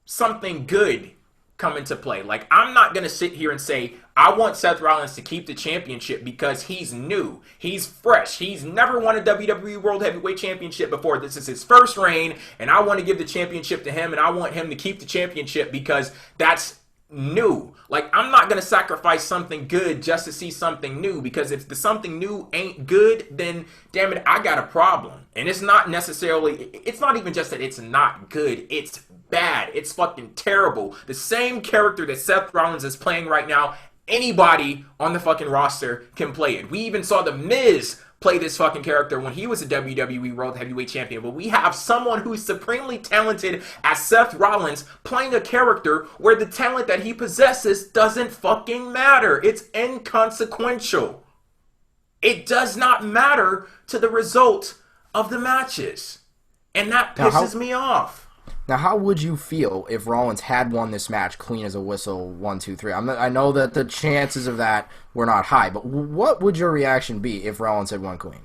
something good come into play? Like, I'm not going to sit here and say, I want Seth Rollins to keep the championship because he's new. He's fresh. He's never won a WWE World Heavyweight Championship before. This is his first reign, and I want to give the championship to him, and I want him to keep the championship because that's new. Like, I'm not going to sacrifice something good just to see something new, because if the something new ain't good, then damn it, I got a problem. And it's not even just that it's not good, it's bad. It's fucking terrible. The same character that Seth Rollins is playing right now, anybody on the fucking roster can play it. We even saw The Miz play this fucking character when he was a WWE World Heavyweight Champion. But we have someone who's supremely talented as Seth Rollins playing a character where the talent that he possesses doesn't fucking matter. It's inconsequential. It does not matter to the result of the matches. And that pisses me off. Now, how would you feel if Rollins had won this match clean as a whistle, 1, 2, 3? I know that the chances of that were not high, but what would your reaction be if Rollins had won clean?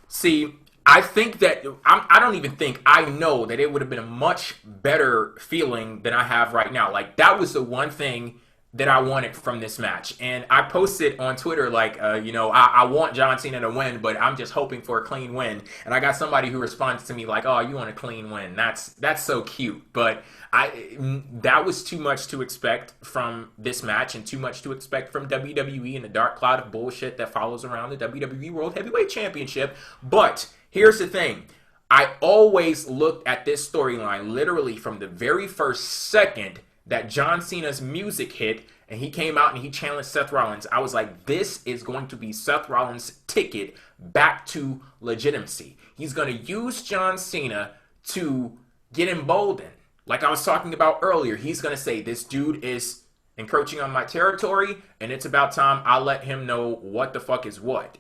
See, I think that, I know that it would have been a much better feeling than I have right now. Like, that was the one thing that I wanted from this match. And I posted on Twitter, like, I want John Cena to win, but I'm just hoping for a clean win. And I got somebody who responds to me like, oh, you want a clean win. That's so cute. But that was too much to expect from this match, and too much to expect from WWE and the dark cloud of bullshit that follows around the WWE World Heavyweight Championship. But here's the thing. I always looked at this storyline literally from the very first second that John Cena's music hit and he came out and he challenged Seth Rollins. I was like, this is going to be Seth Rollins' ticket back to legitimacy. He's going to use John Cena to get emboldened. Like I was talking about earlier, he's going to say, this dude is encroaching on my territory, and it's about time I let him know what the fuck is what.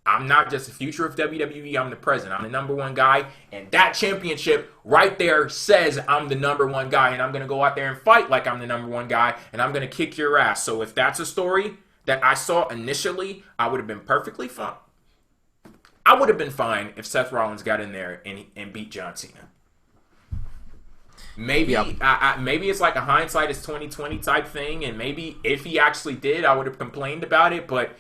I'm not just the future of WWE, I'm the present. I'm the number one guy, and that championship right there says I'm the number one guy, and I'm going to go out there and fight like I'm the number one guy, and I'm going to kick your ass. So if that's a story that I saw initially, I would have been perfectly fine. I would have been fine if Seth Rollins got in there and beat John Cena. Maybe maybe it's like a hindsight is 20/20 type thing, and maybe if he actually did, I would have complained about it, but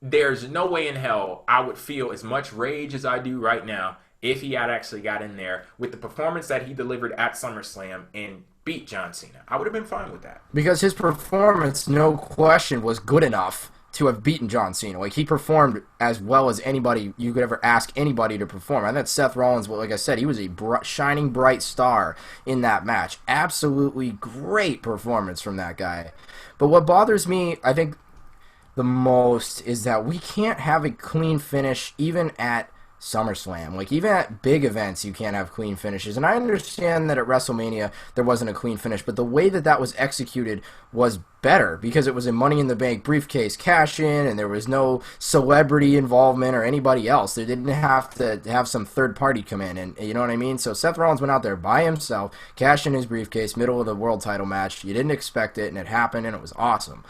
there's no way in hell I would feel as much rage as I do right now if he had actually got in there with the performance that he delivered at SummerSlam and beat John Cena. I would have been fine with that. Because his performance, no question, was good enough to have beaten John Cena. Like, he performed as well as anybody you could ever ask anybody to perform. I thought Seth Rollins, well, like I said, he was a shining bright star in that match. Absolutely great performance from that guy. But what bothers me, I think, the most is that we can't have a clean finish even at SummerSlam. Like, even at big events, you can't have clean finishes. And I understand that at WrestleMania, there wasn't a clean finish, but the way that that was executed was better because it was a Money in the Bank briefcase cash-in, and there was no celebrity involvement or anybody else. They didn't have to have some third party come in, and you know what I mean? So Seth Rollins went out there by himself, cashed in his briefcase, middle of the world title match. You didn't expect it, and it happened, and it was awesome.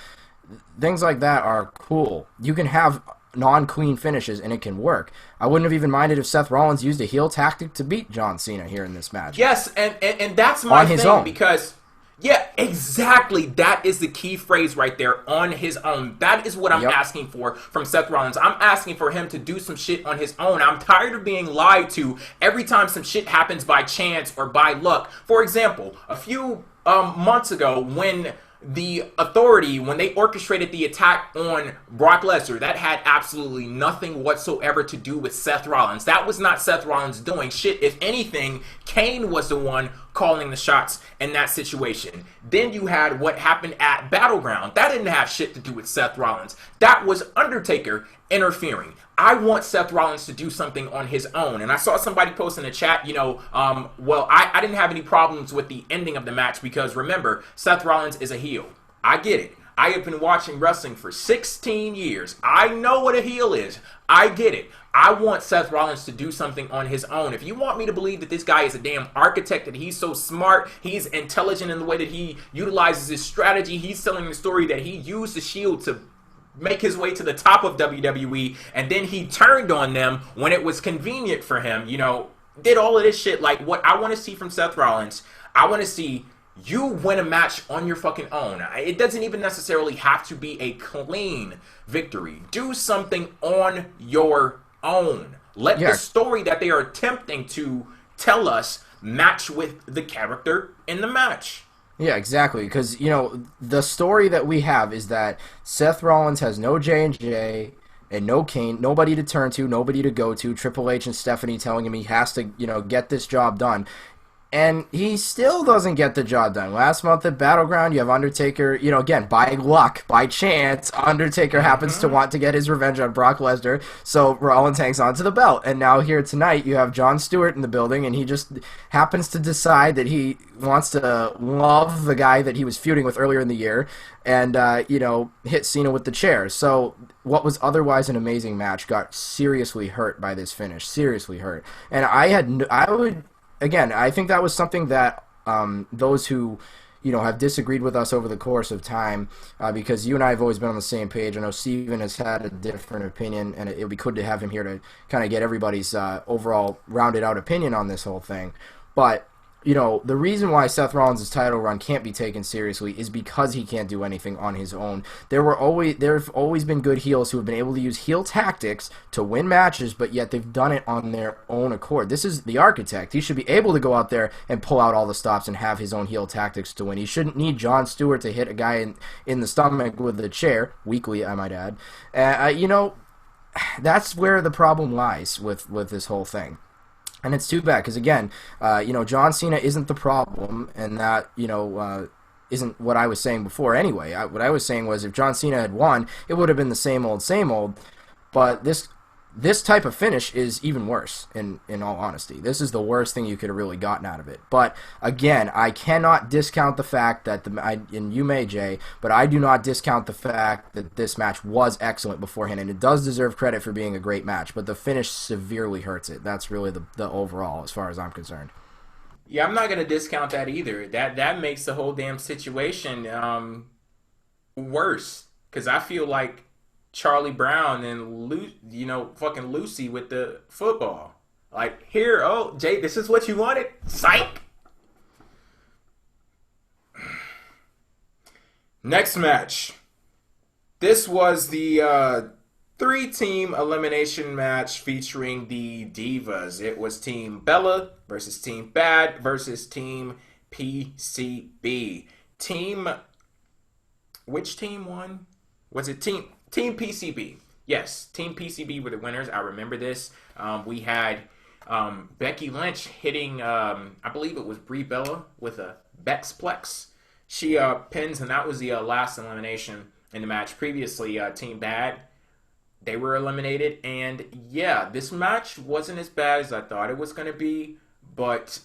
Things like that are cool. You can have non-clean finishes, and it can work. I wouldn't have even minded if Seth Rollins used a heel tactic to beat John Cena here in this match. Yes, and that's my thing, because, yeah, exactly. That is the key phrase right there, on his own. That is what I'm asking for from Seth Rollins. I'm asking for him to do some shit on his own. I'm tired of being lied to every time some shit happens by chance or by luck. For example, a few months ago when the Authority, when they orchestrated the attack on Brock Lesnar, that had absolutely nothing whatsoever to do with Seth Rollins. That was not Seth Rollins doing shit. If anything, Kane was the one calling the shots in that situation. Then you had what happened at Battleground. That didn't have shit to do with Seth Rollins. That was Undertaker interfering. I want Seth Rollins to do something on his own. And I saw somebody post in the chat, well, I didn't have any problems with the ending of the match because, remember, Seth Rollins is a heel. I get it. I have been watching wrestling for 16 years. I know what a heel is. I get it. I want Seth Rollins to do something on his own. If you want me to believe that this guy is a damn architect, that he's so smart, he's intelligent in the way that he utilizes his strategy, he's telling the story that he used the Shield to make his way to the top of WWE, and then he turned on them when it was convenient for him, did all of this shit. Like, what I want to see from Seth Rollins, I want to see you win a match on your fucking own. It doesn't even necessarily have to be a clean victory. Do something on your own. Let the story that they are attempting to tell us match with the character in the match. Yeah, exactly, because, the story that we have is that Seth Rollins has no J&J and no Kane, nobody to turn to, nobody to go to, Triple H and Stephanie telling him he has to, get this job done. And he still doesn't get the job done. Last month at Battleground, you have Undertaker, again, by luck, by chance, Undertaker happens to want to get his revenge on Brock Lesnar, so Rollins hangs on to the belt. And now here tonight, you have Jon Stewart in the building, and he just happens to decide that he wants to love the guy that he was feuding with earlier in the year and, hit Cena with the chair. So what was otherwise an amazing match got seriously hurt by this finish, seriously hurt. And Again, I think that was something that those who, have disagreed with us over the course of time, because you and I have always been on the same page. I know Steven has had a different opinion, and it would be good to have him here to kind of get everybody's overall rounded out opinion on this whole thing. But, the reason why Seth Rollins' title run can't be taken seriously is because he can't do anything on his own. There have always been good heels who have been able to use heel tactics to win matches, but yet they've done it on their own accord. This is the architect. He should be able to go out there and pull out all the stops and have his own heel tactics to win. He shouldn't need Jon Stewart to hit a guy in the stomach with a chair, weekly, I might add. That's where the problem lies with this whole thing. And it's too bad because, again, John Cena isn't the problem, and that, isn't what I was saying before anyway. What I was saying was if John Cena had won, it would have been the same old. But this type of finish is even worse, in all honesty. This is the worst thing you could have really gotten out of it. But, again, I cannot discount the fact that, and you may, Jay, but I do not discount the fact that this match was excellent beforehand, and it does deserve credit for being a great match, but the finish severely hurts it. That's really the overall, as far as I'm concerned. Yeah, I'm not going to discount that either. That makes the whole damn situation worse, because I feel like Charlie Brown and fucking Lucy with the football. Like, here, Jay, this is what you wanted? Psych! Next match. This was the 3-team elimination match featuring the Divas. It was Team Bella versus Team Bad versus Team PCB. Which team won? Was it Team PCB? Yes, Team PCB were the winners. I remember this. We had Becky Lynch hitting, I believe it was Brie Bella with a Bexplex. She pins, and that was the last elimination in the match. Previously, Team Bad, they were eliminated. And yeah, this match wasn't as bad as I thought it was going to be. But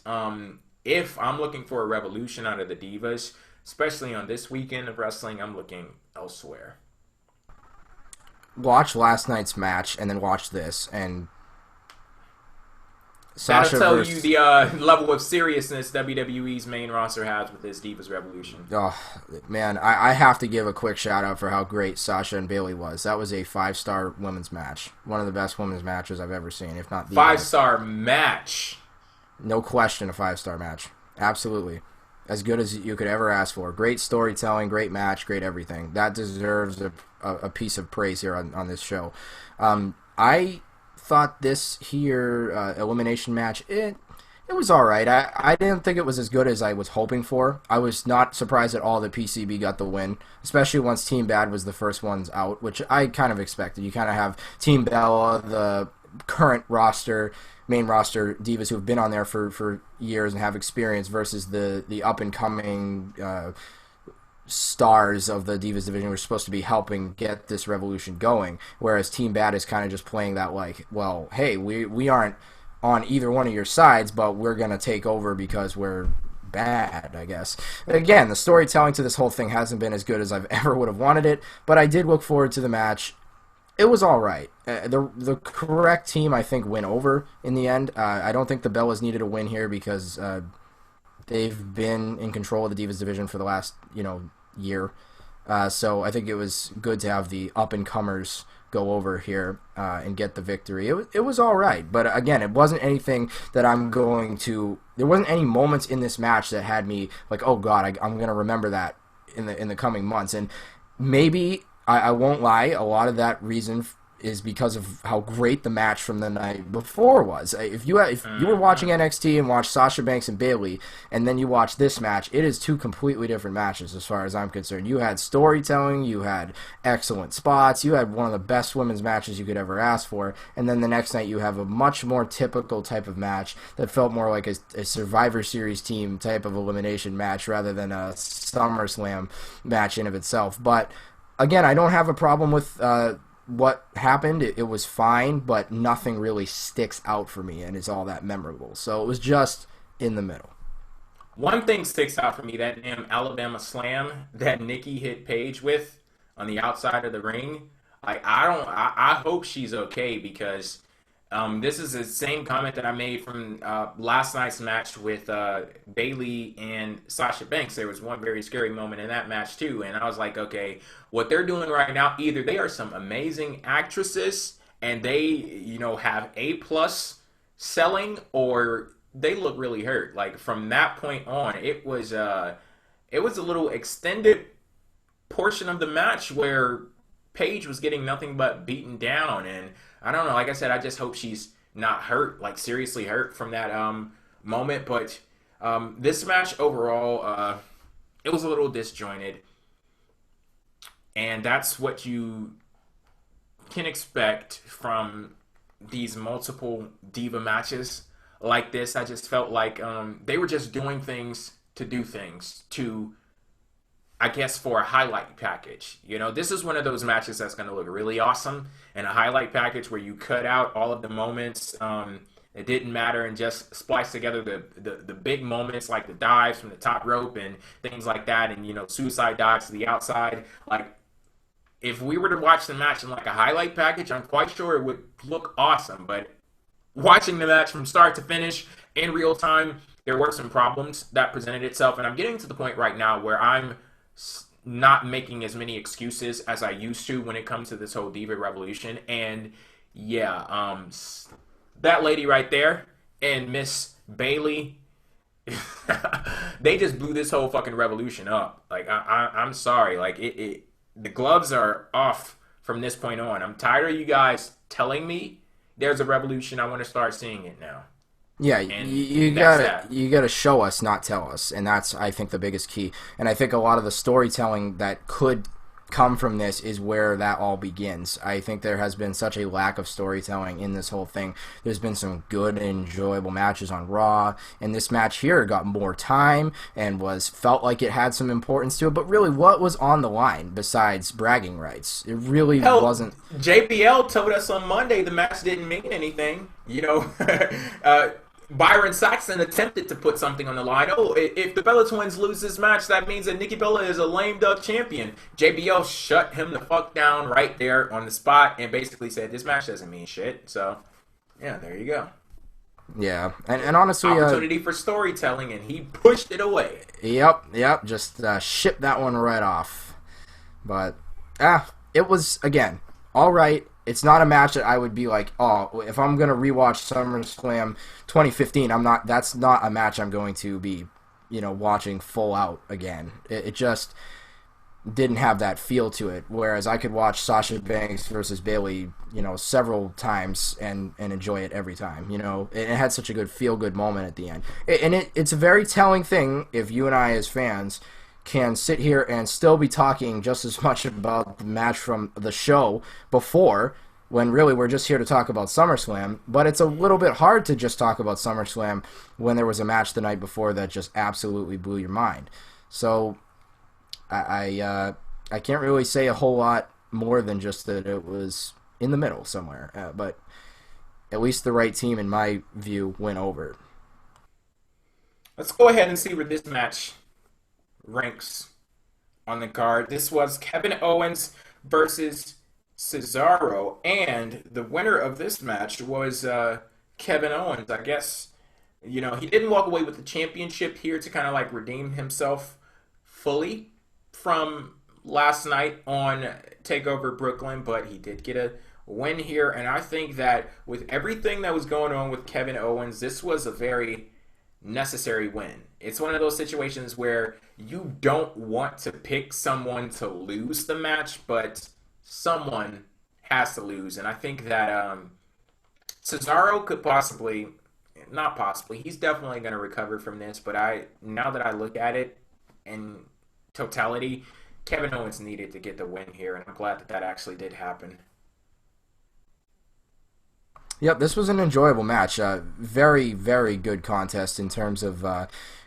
if I'm looking for a revolution out of the Divas, especially on this weekend of wrestling, I'm looking elsewhere. Watch last night's match and then watch this, and That'll tell you the level of seriousness WWE's main roster has with this Divas Revolution. Oh, man, I have to give a quick shout-out for how great Sasha and Bayley was. That was a 5-star women's match. One of the best women's matches I've ever seen, if not the 5-star match. No question, a 5-star match. Absolutely. As good as you could ever ask for. Great storytelling, great match, great everything. That deserves a piece of praise here on this show. I thought this here elimination match, it was all right. I didn't think it was as good as I was hoping for. I was not surprised at all that PCB got the win, especially once Team Bad was the first ones out, which I kind of expected. You kind of have Team Bella, the current main roster Divas who have been on there for years and have experience, versus the up-and-coming stars of the Divas division who are supposed to be helping get this revolution going, whereas Team Bad is kind of just playing that like, well, hey, we aren't on either one of your sides, but we're going to take over because we're bad, I guess. Again, the storytelling to this whole thing hasn't been as good as I've ever would have wanted it, but I did look forward to the match. It was all right. The correct team, I think, went over in the end. I don't think the Bellas needed a win here because they've been in control of the Divas division for the last, year. So I think it was good to have the up-and-comers go over here and get the victory. It was all right. But again, it wasn't anything that there wasn't any moments in this match that had me like, oh God, I'm going to remember that in the coming months. And maybe, I won't lie, a lot of that reason is because of how great the match from the night before was. If you were watching NXT and watched Sasha Banks and Bayley, and then you watch this match, it is two completely different matches as far as I'm concerned. You had storytelling, you had excellent spots, you had one of the best women's matches you could ever ask for, and then the next night you have a much more typical type of match that felt more like a Survivor Series team type of elimination match rather than a SummerSlam match in of itself. But again, I don't have a problem with what happened. It was fine, but nothing really sticks out for me and is all that memorable. So it was just in the middle. One thing sticks out for me, that damn Alabama slam that Nikki hit Paige with on the outside of the ring. I hope she's okay, because this is the same comment that I made from last night's match with Bayley and Sasha Banks. There was one very scary moment in that match too, and I was like, okay, what they're doing right now, either they are some amazing actresses and they, have A+ selling, or they look really hurt. Like from that point on, it was a little extended portion of the match where Paige was getting nothing but beaten down, and I don't know. Like I said, I just hope she's not hurt, like seriously hurt from that moment. But this match overall, it was a little disjointed, and that's what you can expect from these multiple diva matches like this. I just felt like they were just doing things to do things to, I guess, for a highlight package. This is one of those matches that's going to look really awesome in a highlight package where you cut out all of the moments it didn't matter and just splice together the big moments, like the dives from the top rope and things like that, and suicide dives to the outside. Like, if we were to watch the match in like a highlight package, I'm quite sure it would look awesome. But watching the match from start to finish in real time, there were some problems that presented itself, and I'm getting to the point right now where I'm not making as many excuses as I used to when it comes to this whole Diva Revolution. And yeah, that lady right there and Miss Bayley, they just blew this whole fucking revolution up. Like, I'm sorry. Like, the gloves are off from this point on. I'm tired of you guys telling me there's a revolution. I want to start seeing it now. Yeah, you gotta show us, not tell us, and that's, I think, the biggest key. And I think a lot of the storytelling that could come from this is where that all begins. I think there has been such a lack of storytelling in this whole thing. There's been some good and enjoyable matches on Raw, and this match here got more time and felt like it had some importance to it, but really, what was on the line besides bragging rights? It really wasn't. JBL told us on Monday the match didn't mean anything. Byron Saxton attempted to put something on the line. Oh, if the Bella Twins lose this match, that means that Nikki Bella is a lame duck champion. JBL shut him the fuck down right there on the spot and basically said, this match doesn't mean shit. So, yeah, there you go. Yeah, and honestly... opportunity for storytelling, and he pushed it away. Yep, just shipped that one right off. But, it was, again, all right. It's not a match that I would be like, oh, if I'm going to rewatch SummerSlam 2015, that's not a match I'm going to be, watching full out again. It just didn't have that feel to it, whereas I could watch Sasha Banks versus Bayley, several times and enjoy it every time. It had such a good feel-good moment at the end. And it's a very telling thing if you and I as fans can sit here and still be talking just as much about the match from the show before, when really we're just here to talk about SummerSlam. But it's a little bit hard to just talk about SummerSlam when there was a match the night before that just absolutely blew your mind. So I can't really say a whole lot more than just that it was in the middle somewhere. But at least the right team, in my view, went over. Let's go ahead and see where this match ranks on the card. This was Kevin Owens versus Cesaro, and the winner of this match was Kevin Owens. I guess, he didn't walk away with the championship here to kind of like redeem himself fully from last night on TakeOver Brooklyn, but he did get a win here, and I think that with everything that was going on with Kevin Owens, this was a very necessary win. It's one of those situations where you don't want to pick someone to lose the match, but someone has to lose. And I think that Cesaro could he's definitely going to recover from this, but now that I look at it in totality, Kevin Owens needed to get the win here, and I'm glad that actually did happen. Yep, this was an enjoyable match. Very, very good contest in terms of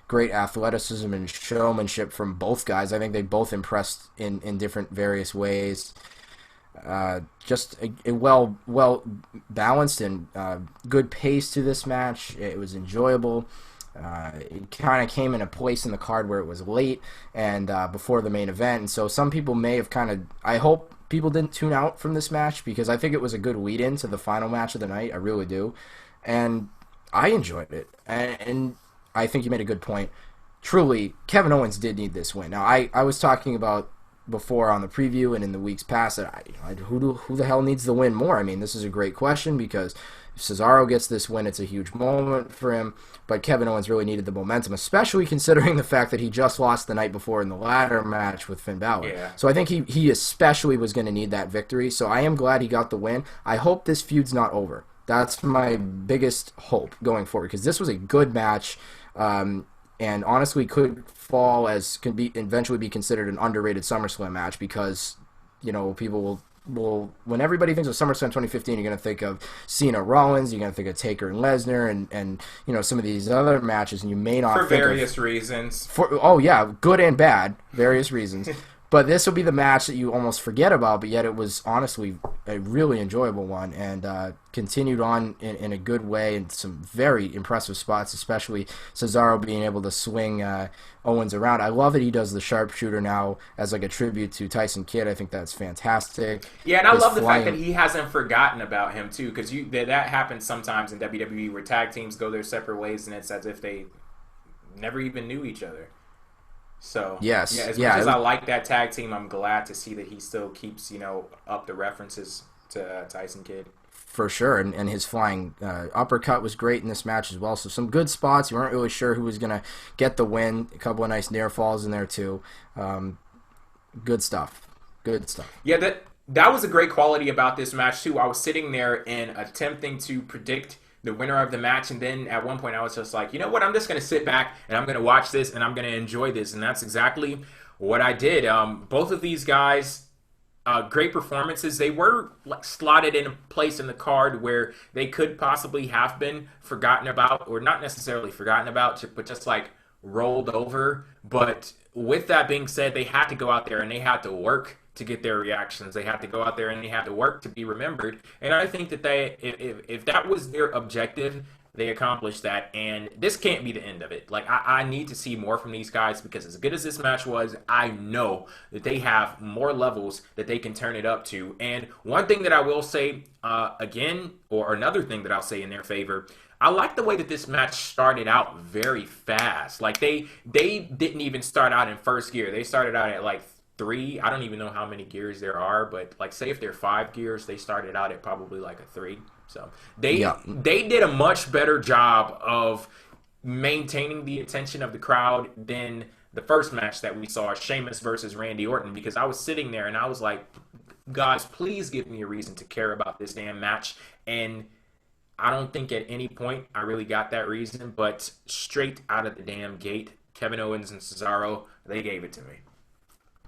great athleticism and showmanship from both guys. I think they both impressed in different various ways. Just a well balanced and good pace to this match. It was enjoyable. It kind of came in a place in the card where it was late and before the main event, and so some people may have I hope people didn't tune out from this match, because I think it was a good lead-in to the final match of the night. I really do. And I enjoyed it. And I think you made a good point. Truly, Kevin Owens did need this win. Now, I was talking about before on the preview and in the weeks past that who the hell needs the win more? I mean, this is a great question, because if Cesaro gets this win, it's a huge moment for him. But Kevin Owens really needed the momentum, especially considering the fact that he just lost the night before in the ladder match with Finn Balor. Yeah. So I think he especially was going to need that victory. So I am glad he got the win. I hope this feud's not over. That's my biggest hope going forward, because this was a good match, and honestly could eventually be considered an underrated SummerSlam match, because people will when everybody thinks of SummerSlam 2015, you're going to think of Cena, Rollins, you're going to think of Taker and Lesnar, and some of these other matches, and you may not for various reasons. Good and bad, various reasons. But this will be the match that you almost forget about, but yet it was honestly a really enjoyable one, and continued on in a good way in some very impressive spots, especially Cesaro being able to swing Owens around. I love that he does the sharpshooter now as like a tribute to Tyson Kidd. I think that's fantastic. Yeah, and I love the fact that he hasn't forgotten about him too, because that happens sometimes in WWE where tag teams go their separate ways, and it's as if they never even knew each other. So yes, as much as I like that tag team, I'm glad to see that he still keeps up the references to Tyson Kidd. For sure, and his flying uppercut was great in this match as well. So some good spots. You weren't really sure who was going to get the win. A couple of nice near falls in there too. Good stuff. Good stuff. Yeah, that was a great quality about this match too. I was sitting there and attempting to predict the winner of the match, and then at one point I was just like, you know what, I'm just going to sit back and I'm going to watch this and I'm going to enjoy this, and that's exactly what I did. Both of these guys, great performances. They were like slotted in a place in the card where they could possibly have been forgotten about, or not necessarily forgotten about, but just like rolled over. But with that being said, they had to go out there and they had to work to get their reactions. They had to go out there and they had to work to be remembered. And I think that they, if that was their objective, they accomplished that. And this can't be the end of it. Like, I need to see more from these guys, because as good as this match was, I know that they have more levels that they can turn it up to. And one thing that I will say, again, or another thing that I'll say in their favor, I like the way that this match started out very fast. Like, they didn't even start out in first gear. They started out at like 3. I don't even know how many gears there are, but like, say if they're 5 gears, they started out at probably like a 3. So they did a much better job of maintaining the attention of the crowd than the first match that we saw, Sheamus versus Randy Orton, because I was sitting there and I was like, guys, please give me a reason to care about this damn match. And I don't think at any point I really got that reason, but straight out of the damn gate, Kevin Owens and Cesaro, they gave it to me.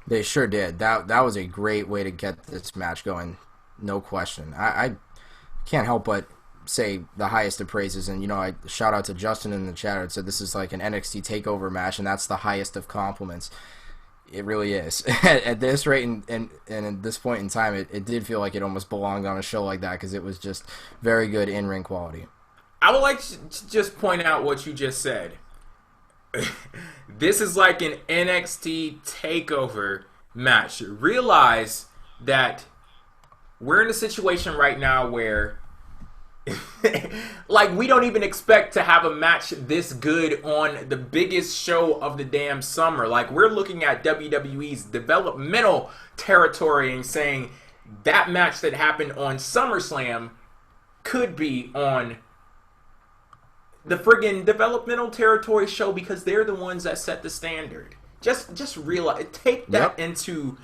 They sure did. That was a great way to get this match going, no question. I can't help but say the highest of praises, and I shout out to Justin in the chat and said this is like an NXT takeover match, and that's the highest of compliments. It really is. At this rate and at this point in time, it did feel like it almost belonged on a show like that, because it was just very good in-ring quality. I would like to just point out what you just said. This is like an NXT takeover match. Realize that we're in a situation right now where like, we don't even expect to have a match this good on the biggest show of the damn summer. Like, we're looking at WWE's developmental territory and saying that match that happened on SummerSlam could be on the friggin' developmental territory show, because they're the ones that set the standard. Just realize, take that into,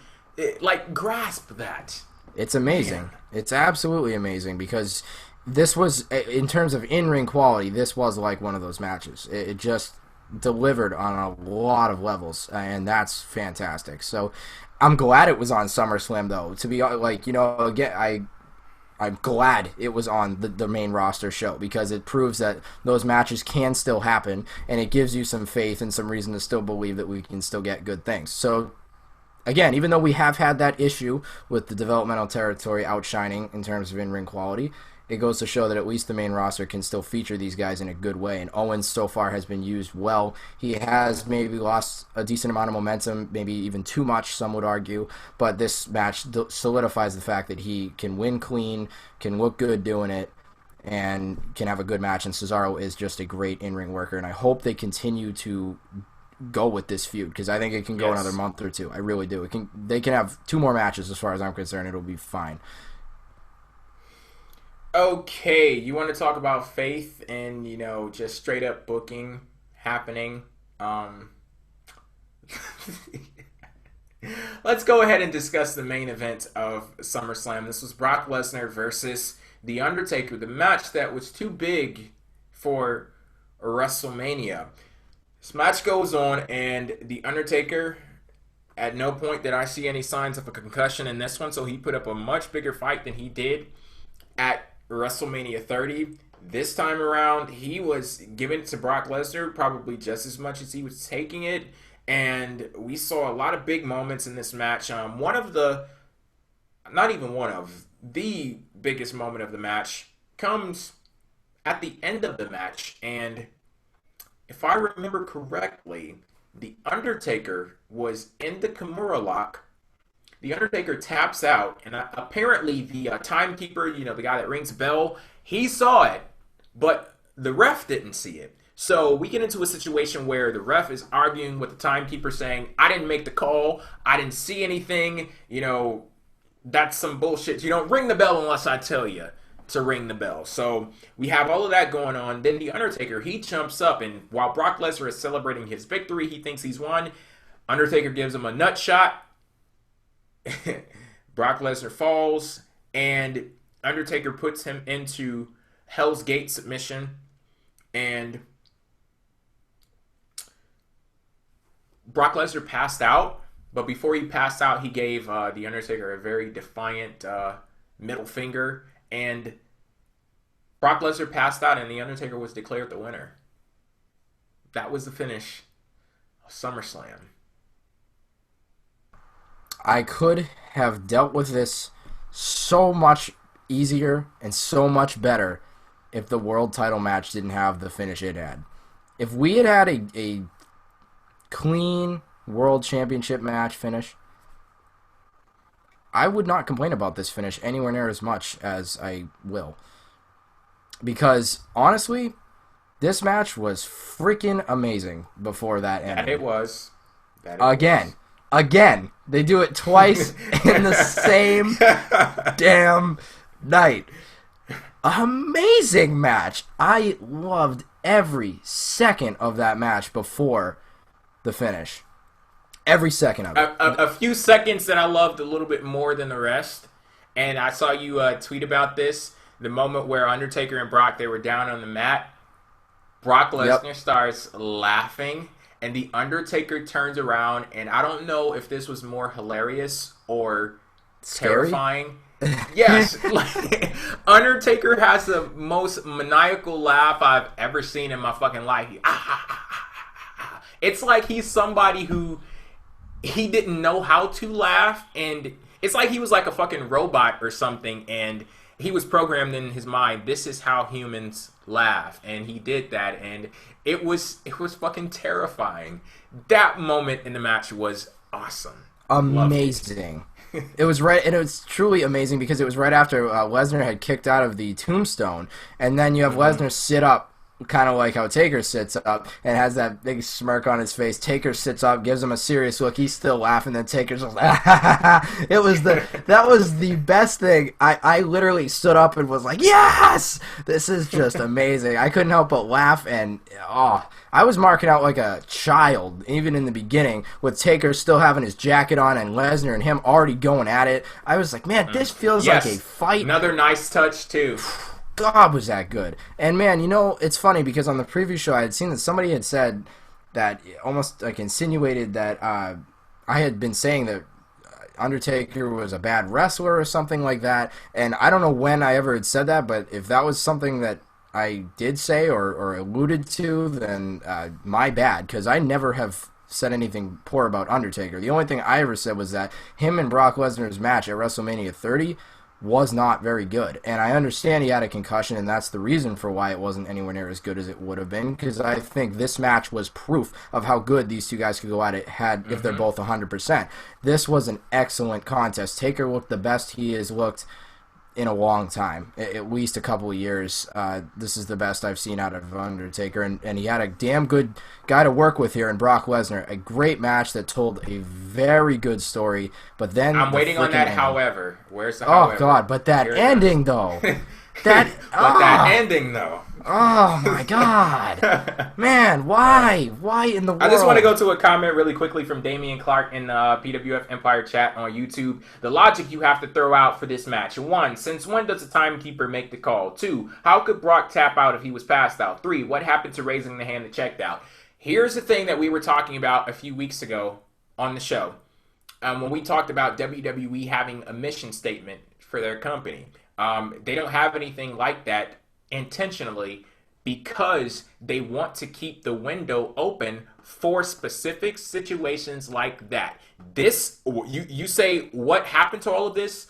like, grasp that. It's amazing. Yeah. It's absolutely amazing, because this was, in terms of in-ring quality, this was like one of those matches. It just delivered on a lot of levels, and that's fantastic. So I'm glad it was on SummerSlam, though. To be like, again, I'm glad it was on the main roster show, because it proves that those matches can still happen, and it gives you some faith and some reason to still believe that we can still get good things. So, again, even though we have had that issue with the developmental territory outshining in terms of in-ring quality, it goes to show that at least the main roster can still feature these guys in a good way. And Owens so far has been used well. He has maybe lost a decent amount of momentum, maybe even too much, some would argue. But this match solidifies the fact that he can win clean, can look good doing it, and can have a good match. And Cesaro is just a great in-ring worker. And I hope they continue to go with this feud, because I think it can go another month or two. I really do. They can have 2 more matches as far as I'm concerned. It'll be fine. Okay, you want to talk about faith and, just straight up booking happening. Let's go ahead and discuss the main event of SummerSlam. This was Brock Lesnar versus The Undertaker, the match that was too big for WrestleMania. This match goes on, and The Undertaker, at no point did I see any signs of a concussion in this one, so he put up a much bigger fight than he did at WrestleMania 30. This time around, he was giving it to Brock Lesnar probably just as much as he was taking it, and we saw a lot of big moments in this match. The biggest moment of the match comes at the end of the match, and if I remember correctly, The Undertaker was in the Kimura lock. The Undertaker taps out, and apparently the timekeeper, the guy that rings bell, he saw it, but the ref didn't see it. So we get into a situation where the ref is arguing with the timekeeper, saying, I didn't make the call, I didn't see anything, that's some bullshit. You don't ring the bell unless I tell you to ring the bell. So we have all of that going on. Then The Undertaker, he jumps up, and while Brock Lesnar is celebrating his victory, he thinks he's won. Undertaker gives him a nut shot. Brock Lesnar falls, and Undertaker puts him into Hell's Gate submission, and Brock Lesnar passed out, but before he passed out, he gave The Undertaker a very defiant middle finger, and Brock Lesnar passed out, and The Undertaker was declared the winner. That was the finish of SummerSlam. I could have dealt with this so much easier and so much better if the world title match didn't have the finish it had. If we had had a clean world championship match finish, I would not complain about this finish anywhere near as much as I will. Because, honestly, this match was freaking amazing before that ended. That it was. Again, they do it twice in the same damn night. Amazing match. I loved every second of that match before the finish. Every second of it. A few seconds that I loved a little bit more than the rest, and I saw you tweet about this, the moment where Undertaker and Brock, they were down on the mat. Brock Lesnar starts laughing, and the Undertaker turns around, and I don't know if this was more hilarious or terrifying. Yes, like, Undertaker has the most maniacal laugh I've ever seen in my fucking life. It's like he's somebody who he didn't know how to laugh, and it's like he was like a fucking robot or something, and he was programmed in his mind, this is how humans laugh, and he did that, and it was fucking terrifying. That moment in the match was awesome. Amazing. It was right, and it was truly amazing because it was right after Lesnar had kicked out of the tombstone, and then you have Lesnar sit up, kind of like how Taker sits up and has that big smirk on his face. Taker sits up, gives him a serious look. He's still laughing. Then Taker's just like, that was the best thing. I literally stood up and was like, yes, this is just amazing. I couldn't help but laugh, and I was marking out like a child, even in the beginning, with Taker still having his jacket on and Lesnar and him already going at it. I was like, man, this feels like a fight. Another nice touch, too. God, was that good. And, man, you know, it's funny because on the preview show I had seen that somebody had said that, almost like insinuated that I had been saying that Undertaker was a bad wrestler or something like that. And I don't know when I ever had said that, but if that was something that I did say or alluded to, then my bad, because I never have said anything poor about Undertaker. The only thing I ever said was that him and Brock Lesnar's match at WrestleMania 30 was not very good. And I understand he had a concussion, and that's the reason for why it wasn't anywhere near as good as it would have been, because I think this match was proof of how good these two guys could go at it if they're both 100%. This was an excellent contest. Taker looked the best he has looked in a long time, at least a couple of years. This is the best I've seen out of Undertaker, and he had a damn good guy to work with here in Brock Lesnar. A great match that told a very good story, but then I'm waiting on that ending. However. Where's the however? Oh, God, but that ending, though. That ending, though. Oh, my God. Man, why? Why in the world? I just want to go to a comment really quickly from Damian Clark in PWF Empire chat on YouTube. The logic you have to throw out for this match. 1, since when does the timekeeper make the call? 2, how could Brock tap out if he was passed out? 3, what happened to raising the hand that checked out? Here's the thing that we were talking about a few weeks ago on the show. When we talked about WWE having a mission statement for their company. They don't have anything like that intentionally because they want to keep the window open for specific situations like that. This, you say, what happened to all of this?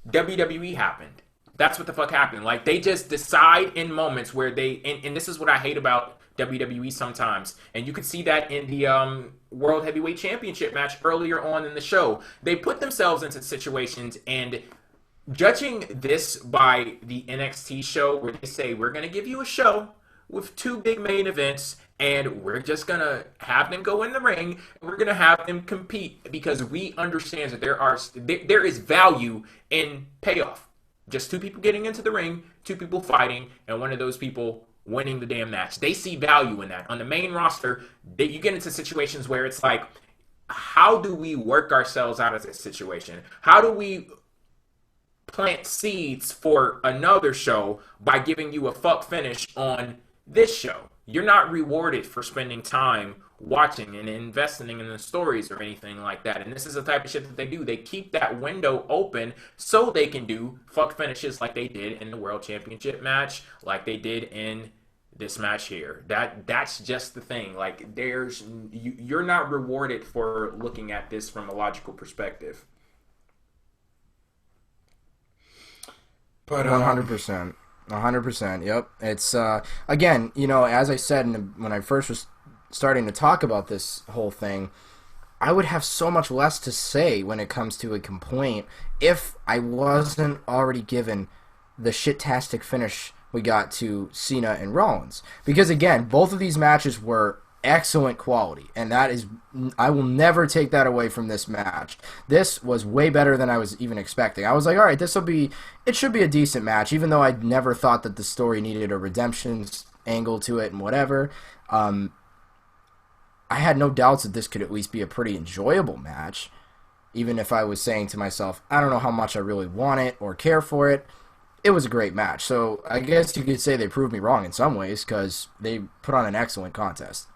WWE happened. That's what the fuck happened. Like, they just decide in moments where they, and this is what I hate about WWE sometimes, and you could see that in the World Heavyweight Championship match earlier on in the show. They put themselves into situations, and judging this by the NXT show where they say, we're going to give you a show with 2 big main events, and we're just going to have them go in the ring, and we're going to have them compete because we understand that there is value in payoff. Just 2 people getting into the ring, 2 people fighting, and one of those people winning the damn match. They see value in that. On the main roster, you get into situations where it's like, how do we work ourselves out of this situation? How do we plant seeds for another show by giving you a fuck finish on this show? You're not rewarded for spending time watching and investing in the stories or anything like that. And this is the type of shit that they do. They keep that window open so they can do fuck finishes like they did in the World Championship match, like they did in this match here. That's just the thing. Like, you're not rewarded for looking at this from a logical perspective. But 100%. 100%. Yep. It's again, as I said when I first was starting to talk about this whole thing, I would have so much less to say when it comes to a complaint if I wasn't already given the shit-tastic finish we got to Cena and Rollins. Because again, both of these matches were excellent quality, and I will never take that away from this match. This was way better than I was even expecting. I was like, all right, it should be a decent match, even though I never thought that the story needed a redemption angle to it and whatever. I had no doubts that this could at least be a pretty enjoyable match, even if I was saying to myself, I don't know how much I really want it or care for it. It was a great match, so I guess you could say they proved me wrong in some ways because they put on an excellent contest.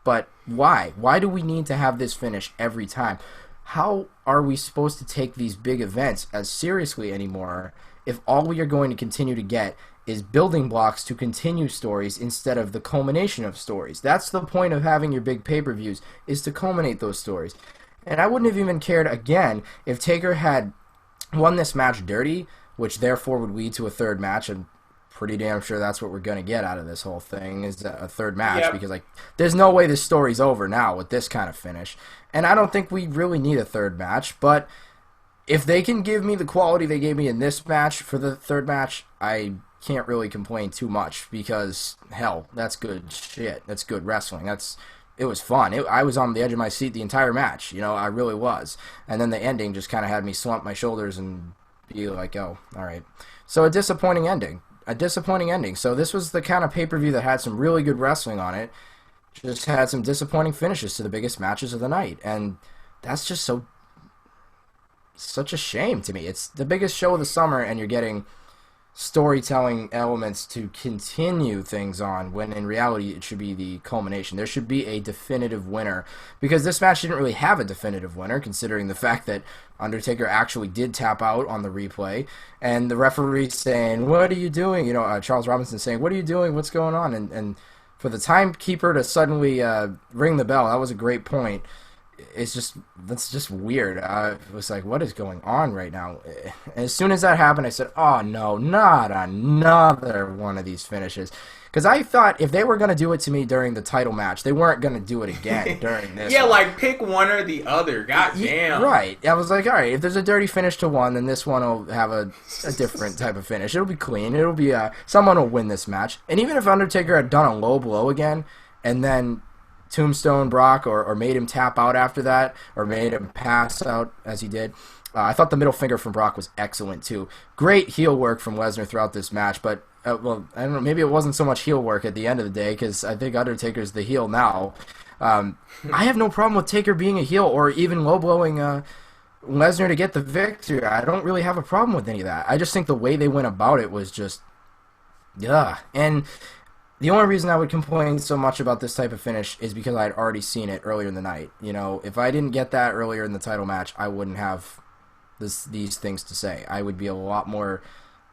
But why? Why do we need to have this finish every time? How are we supposed to take these big events as seriously anymore if all we are going to continue to get is building blocks to continue stories instead of the culmination of stories? That's the point of having your big pay-per-views, is to culminate those stories. And I wouldn't have even cared, again, if Taker had won this match dirty, which therefore would lead to a third match, and pretty damn sure that's what we're going to get out of this whole thing, is a third match. Yep. Because there's no way this story's over now with this kind of finish. And I don't think we really need a third match, but if they can give me the quality they gave me in this match for the third match, I can't really complain too much, because hell, that's good shit. That's good wrestling. It was fun. I was on the edge of my seat the entire match. I really was. And then the ending just kind of had me slump my shoulders and be like, oh, all right. So a disappointing ending. So this was the kind of pay-per-view that had some really good wrestling on it, just had some disappointing finishes to the biggest matches of the night. And that's just such a shame to me. It's the biggest show of the summer, and you're getting storytelling elements to continue things on, when in reality it should be the culmination. There should be a definitive winner, because this match didn't really have a definitive winner, considering the fact that Undertaker actually did tap out on the replay, and the referee saying, what are you doing? Charles Robinson saying, what are you doing? What's going on? And for the timekeeper to suddenly ring the bell, that was a great point. That's just weird. I was like, what is going on right now? And as soon as that happened, I said, oh no, not another one of these finishes. Because I thought if they were going to do it to me during the title match, they weren't going to do it again during this Yeah, one. like, pick one or the other. God damn. Right. I was like, all right, if there's a dirty finish to one, then this one will have a different type of finish. It'll be clean. It'll be someone will win this match. And even if Undertaker had done a low blow again, and then Tombstone Brock or made him tap out after that, or made him pass out as he did, I thought the middle finger from Brock was excellent too. Great heel work from Lesnar throughout this match, but I don't know, maybe it wasn't so much heel work at the end of the day, because I think Undertaker's the heel now. I have no problem with Taker being a heel or even low blowing Lesnar to get the victory. I don't really have a problem with any of that. I just think the way they went about it was just and the only reason I would complain so much about this type of finish is because I had already seen it earlier in the night. If I didn't get that earlier in the title match, I wouldn't have these things to say. I would be a lot more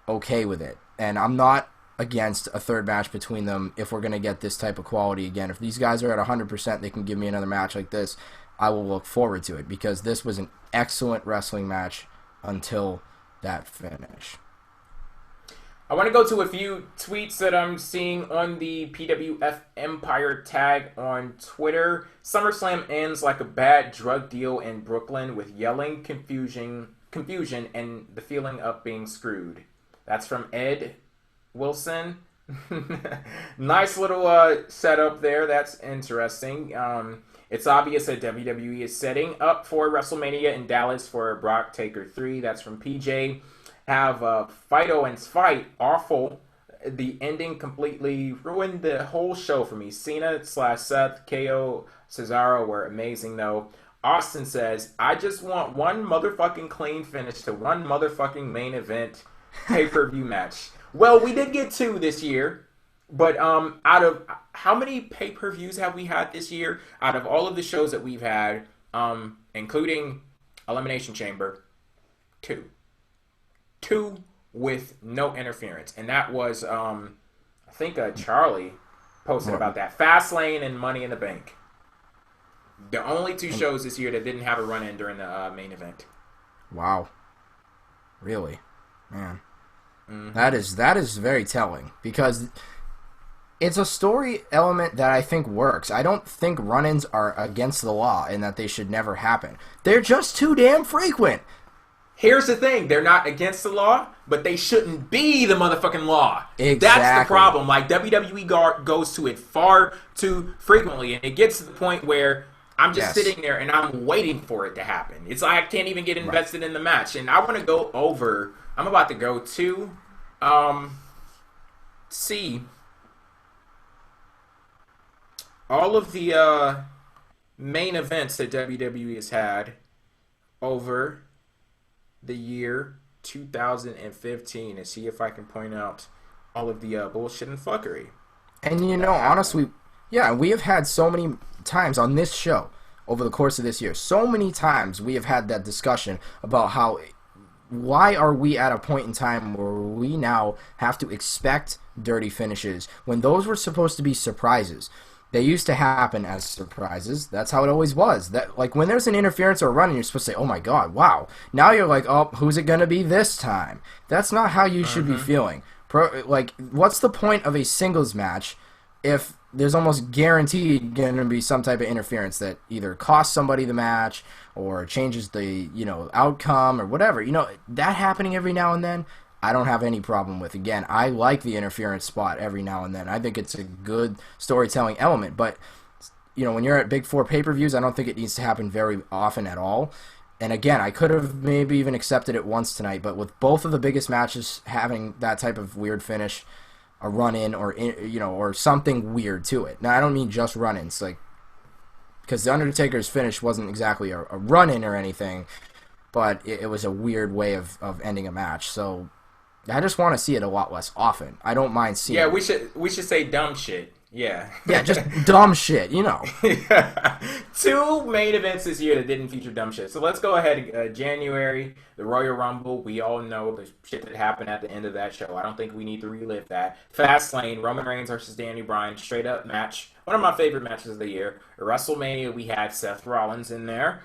okay with it. And I'm not against a third match between them if we're going to get this type of quality again. If these guys are at 100%, they can give me another match like this, I will look forward to it, because this was an excellent wrestling match until that finish. I want to go to a few tweets that I'm seeing on the PWF Empire tag on Twitter. SummerSlam ends like a bad drug deal in Brooklyn, with yelling, confusion, and the feeling of being screwed. That's from Ed Wilson. Nice little setup there. That's interesting. It's obvious that WWE is setting up for WrestleMania in Dallas for Brock Taker 3. That's from PJ. Have Fido and Fight awful. The ending completely ruined the whole show for me. Cena / Seth, KO, Cesaro were amazing though. Austin says, I just want one motherfucking clean finish to one motherfucking main event pay-per-view match. Well, we did get 2 this year, but out of how many pay-per-views have we had this year? Out of all of the shows that we've had, including Elimination Chamber, 2. 2 with no interference. And that was, I think Charlie posted about that. Fastlane and Money in the Bank. The only 2 shows this year that didn't have a run-in during the main event. Wow. Really? Man. Mm-hmm. That is very telling, because it's a story element that I think works. I don't think run-ins are against the law and that they should never happen. They're just too damn frequent. Here's the thing. They're not against the law, but they shouldn't be the motherfucking law. Exactly. That's the problem. Like, WWE goes to it far too frequently, and it gets to the point where I'm just sitting there and I'm waiting for it to happen. It's like I can't even get invested in the match. And I want to go over, I'm about to go to see all of the main events that WWE has had over the year 2015 and see if I can point out all of the bullshit and fuckery. And honestly, we have had so many times on this show over the course of this year, so many times we have had that discussion about why are we at a point in time where we now have to expect dirty finishes when those were supposed to be surprises. They used to happen as surprises. That's how it always was. That, like, when there's an interference or a run, and you're supposed to say, oh my god, wow. Now you're like, oh, who's it going to be this time? That's not how you should be feeling. What's the point of a singles match if there's almost guaranteed going to be some type of interference that either costs somebody the match or changes the, outcome or whatever? That happening every now and then, I don't have any problem with. Again, I like the interference spot every now and then. I think it's a good storytelling element. But, when you're at Big 4 pay-per-views, I don't think it needs to happen very often at all. And again, I could have maybe even accepted it once tonight, but with both of the biggest matches having that type of weird finish, a run-in or something weird to it. Now, I don't mean just run-ins, because the Undertaker's finish wasn't exactly a run-in or anything, but it was a weird way of ending a match. So I just want to see it a lot less often. I don't mind seeing it. Yeah, we should say dumb shit. Yeah. Yeah, just dumb shit, Yeah. 2 main events this year that didn't feature dumb shit. So let's go ahead. January, the Royal Rumble. We all know the shit that happened at the end of that show. I don't think we need to relive that. Fastlane, Roman Reigns versus Daniel Bryan. Straight up match. One of my favorite matches of the year. WrestleMania, we had Seth Rollins in there.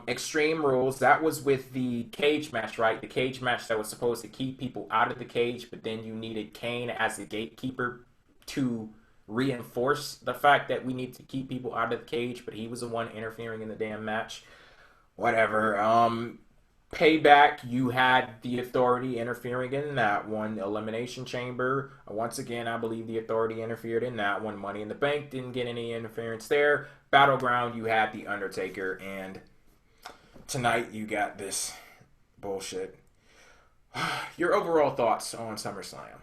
Extreme Rules, that was with the cage match, right? The cage match that was supposed to keep people out of the cage, but then you needed Kane as the gatekeeper to reinforce the fact that we need to keep people out of the cage, but he was the one interfering in the damn match. Whatever. Payback, you had the Authority interfering in that one. Elimination Chamber, once again, I believe the Authority interfered in that one. Money in the Bank didn't get any interference there. Battleground, you had the Undertaker, and tonight you got this bullshit. Your overall thoughts on SummerSlam?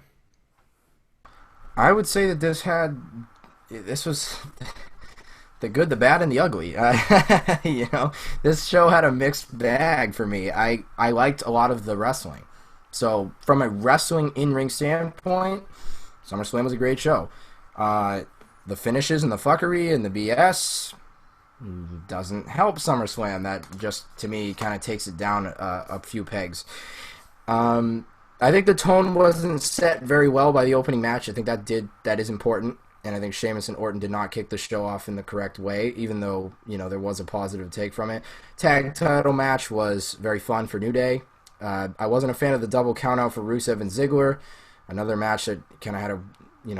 I would say that this was the good, the bad, and the ugly. This show had a mixed bag for me. I liked a lot of the wrestling. So from a wrestling in-ring standpoint, SummerSlam was a great show. The finishes and the fuckery and the BS doesn't help SummerSlam. That just, to me, kind of takes it down a few pegs. I think the tone wasn't set very well by the opening match. I think that is important, and I think Sheamus and Orton did not kick the show off in the correct way, even though, there was a positive take from it. Tag title match was very fun for New Day. I wasn't a fan of the double countout for Rusev and Ziggler. Another match that kind of had a,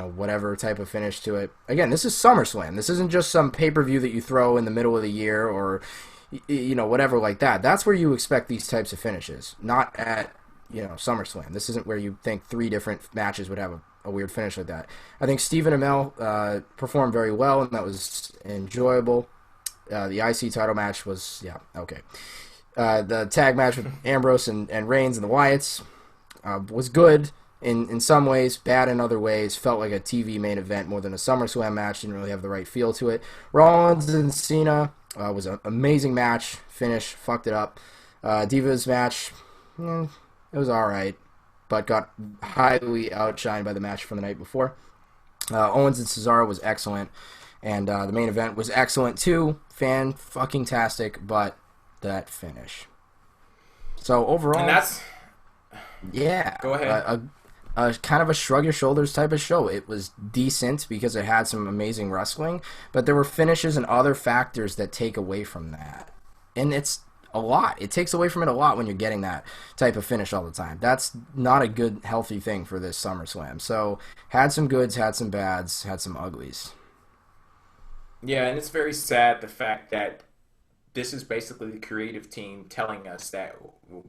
whatever type of finish to it. Again, this is SummerSlam. This isn't just some pay-per-view that you throw in the middle of the year or, whatever like that. That's where you expect these types of finishes, not at SummerSlam. This isn't where you think 3 different matches would have a weird finish like that. I think Steve and Amell performed very well, and that was enjoyable. The IC title match was, okay. The tag match with Ambrose and Reigns and the Wyatts was good in some ways, bad in other ways. Felt like a TV main event more than a SummerSlam match. Didn't really have the right feel to it. Rollins and Cena, Was an amazing match. Finish, fucked it up. Divas match, it was alright, but got highly outshined by the match from the night before. Owens and Cesaro was excellent, and the main event was excellent too. Fan-fucking-tastic, but that finish. So overall, and that's go ahead. A kind of a shrug your shoulders type of show. It was decent because it had some amazing wrestling, but there were finishes and other factors that take away from that, and it's a lot. It takes away from it a lot when you're getting that type of finish all the time. That's not a good, healthy thing for this SummerSlam. So, had some goods, had some bads, had some uglies. Yeah, and it's very sad the fact that this is basically the creative team telling us that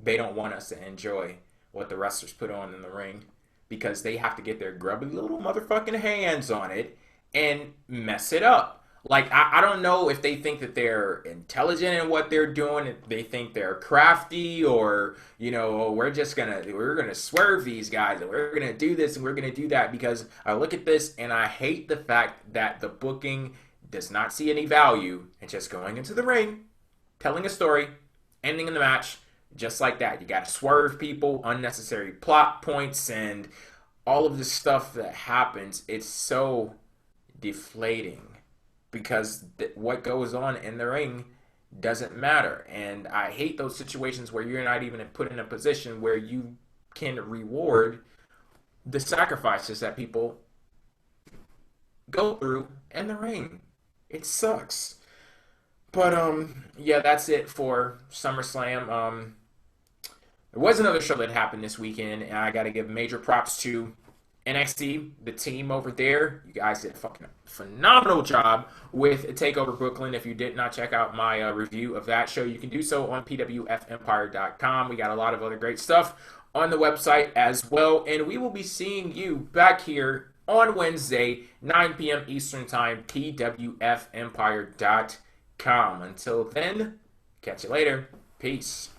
they don't want us to enjoy what the wrestlers put on in the ring because they have to get their grubby little motherfucking hands on it and mess it up. Like, I don't know if they think that they're intelligent in what they're doing, if they think they're crafty, or, you know, we're gonna swerve these guys, and we're gonna do this, and we're gonna do that, because I look at this, and I hate the fact that the booking does not see any value in just going into the ring, telling a story, ending in the match, just like that. You gotta swerve people, unnecessary plot points, and all of this stuff that happens, it's so deflating. Because what goes on in the ring doesn't matter. And I hate those situations where you're not even put in a position where you can reward the sacrifices that people go through in the ring. It sucks. But, yeah, that's it for SummerSlam. There was another show that happened this weekend, and I got to give major props to NXT, the team over there. You guys did a fucking phenomenal job with TakeOver Brooklyn. If you did not check out my review of that show, you can do so on pwfempire.com. We got a lot of other great stuff on the website as well. And we will be seeing you back here on Wednesday, 9 p.m. Eastern Time, pwfempire.com. Until then, catch you later. Peace.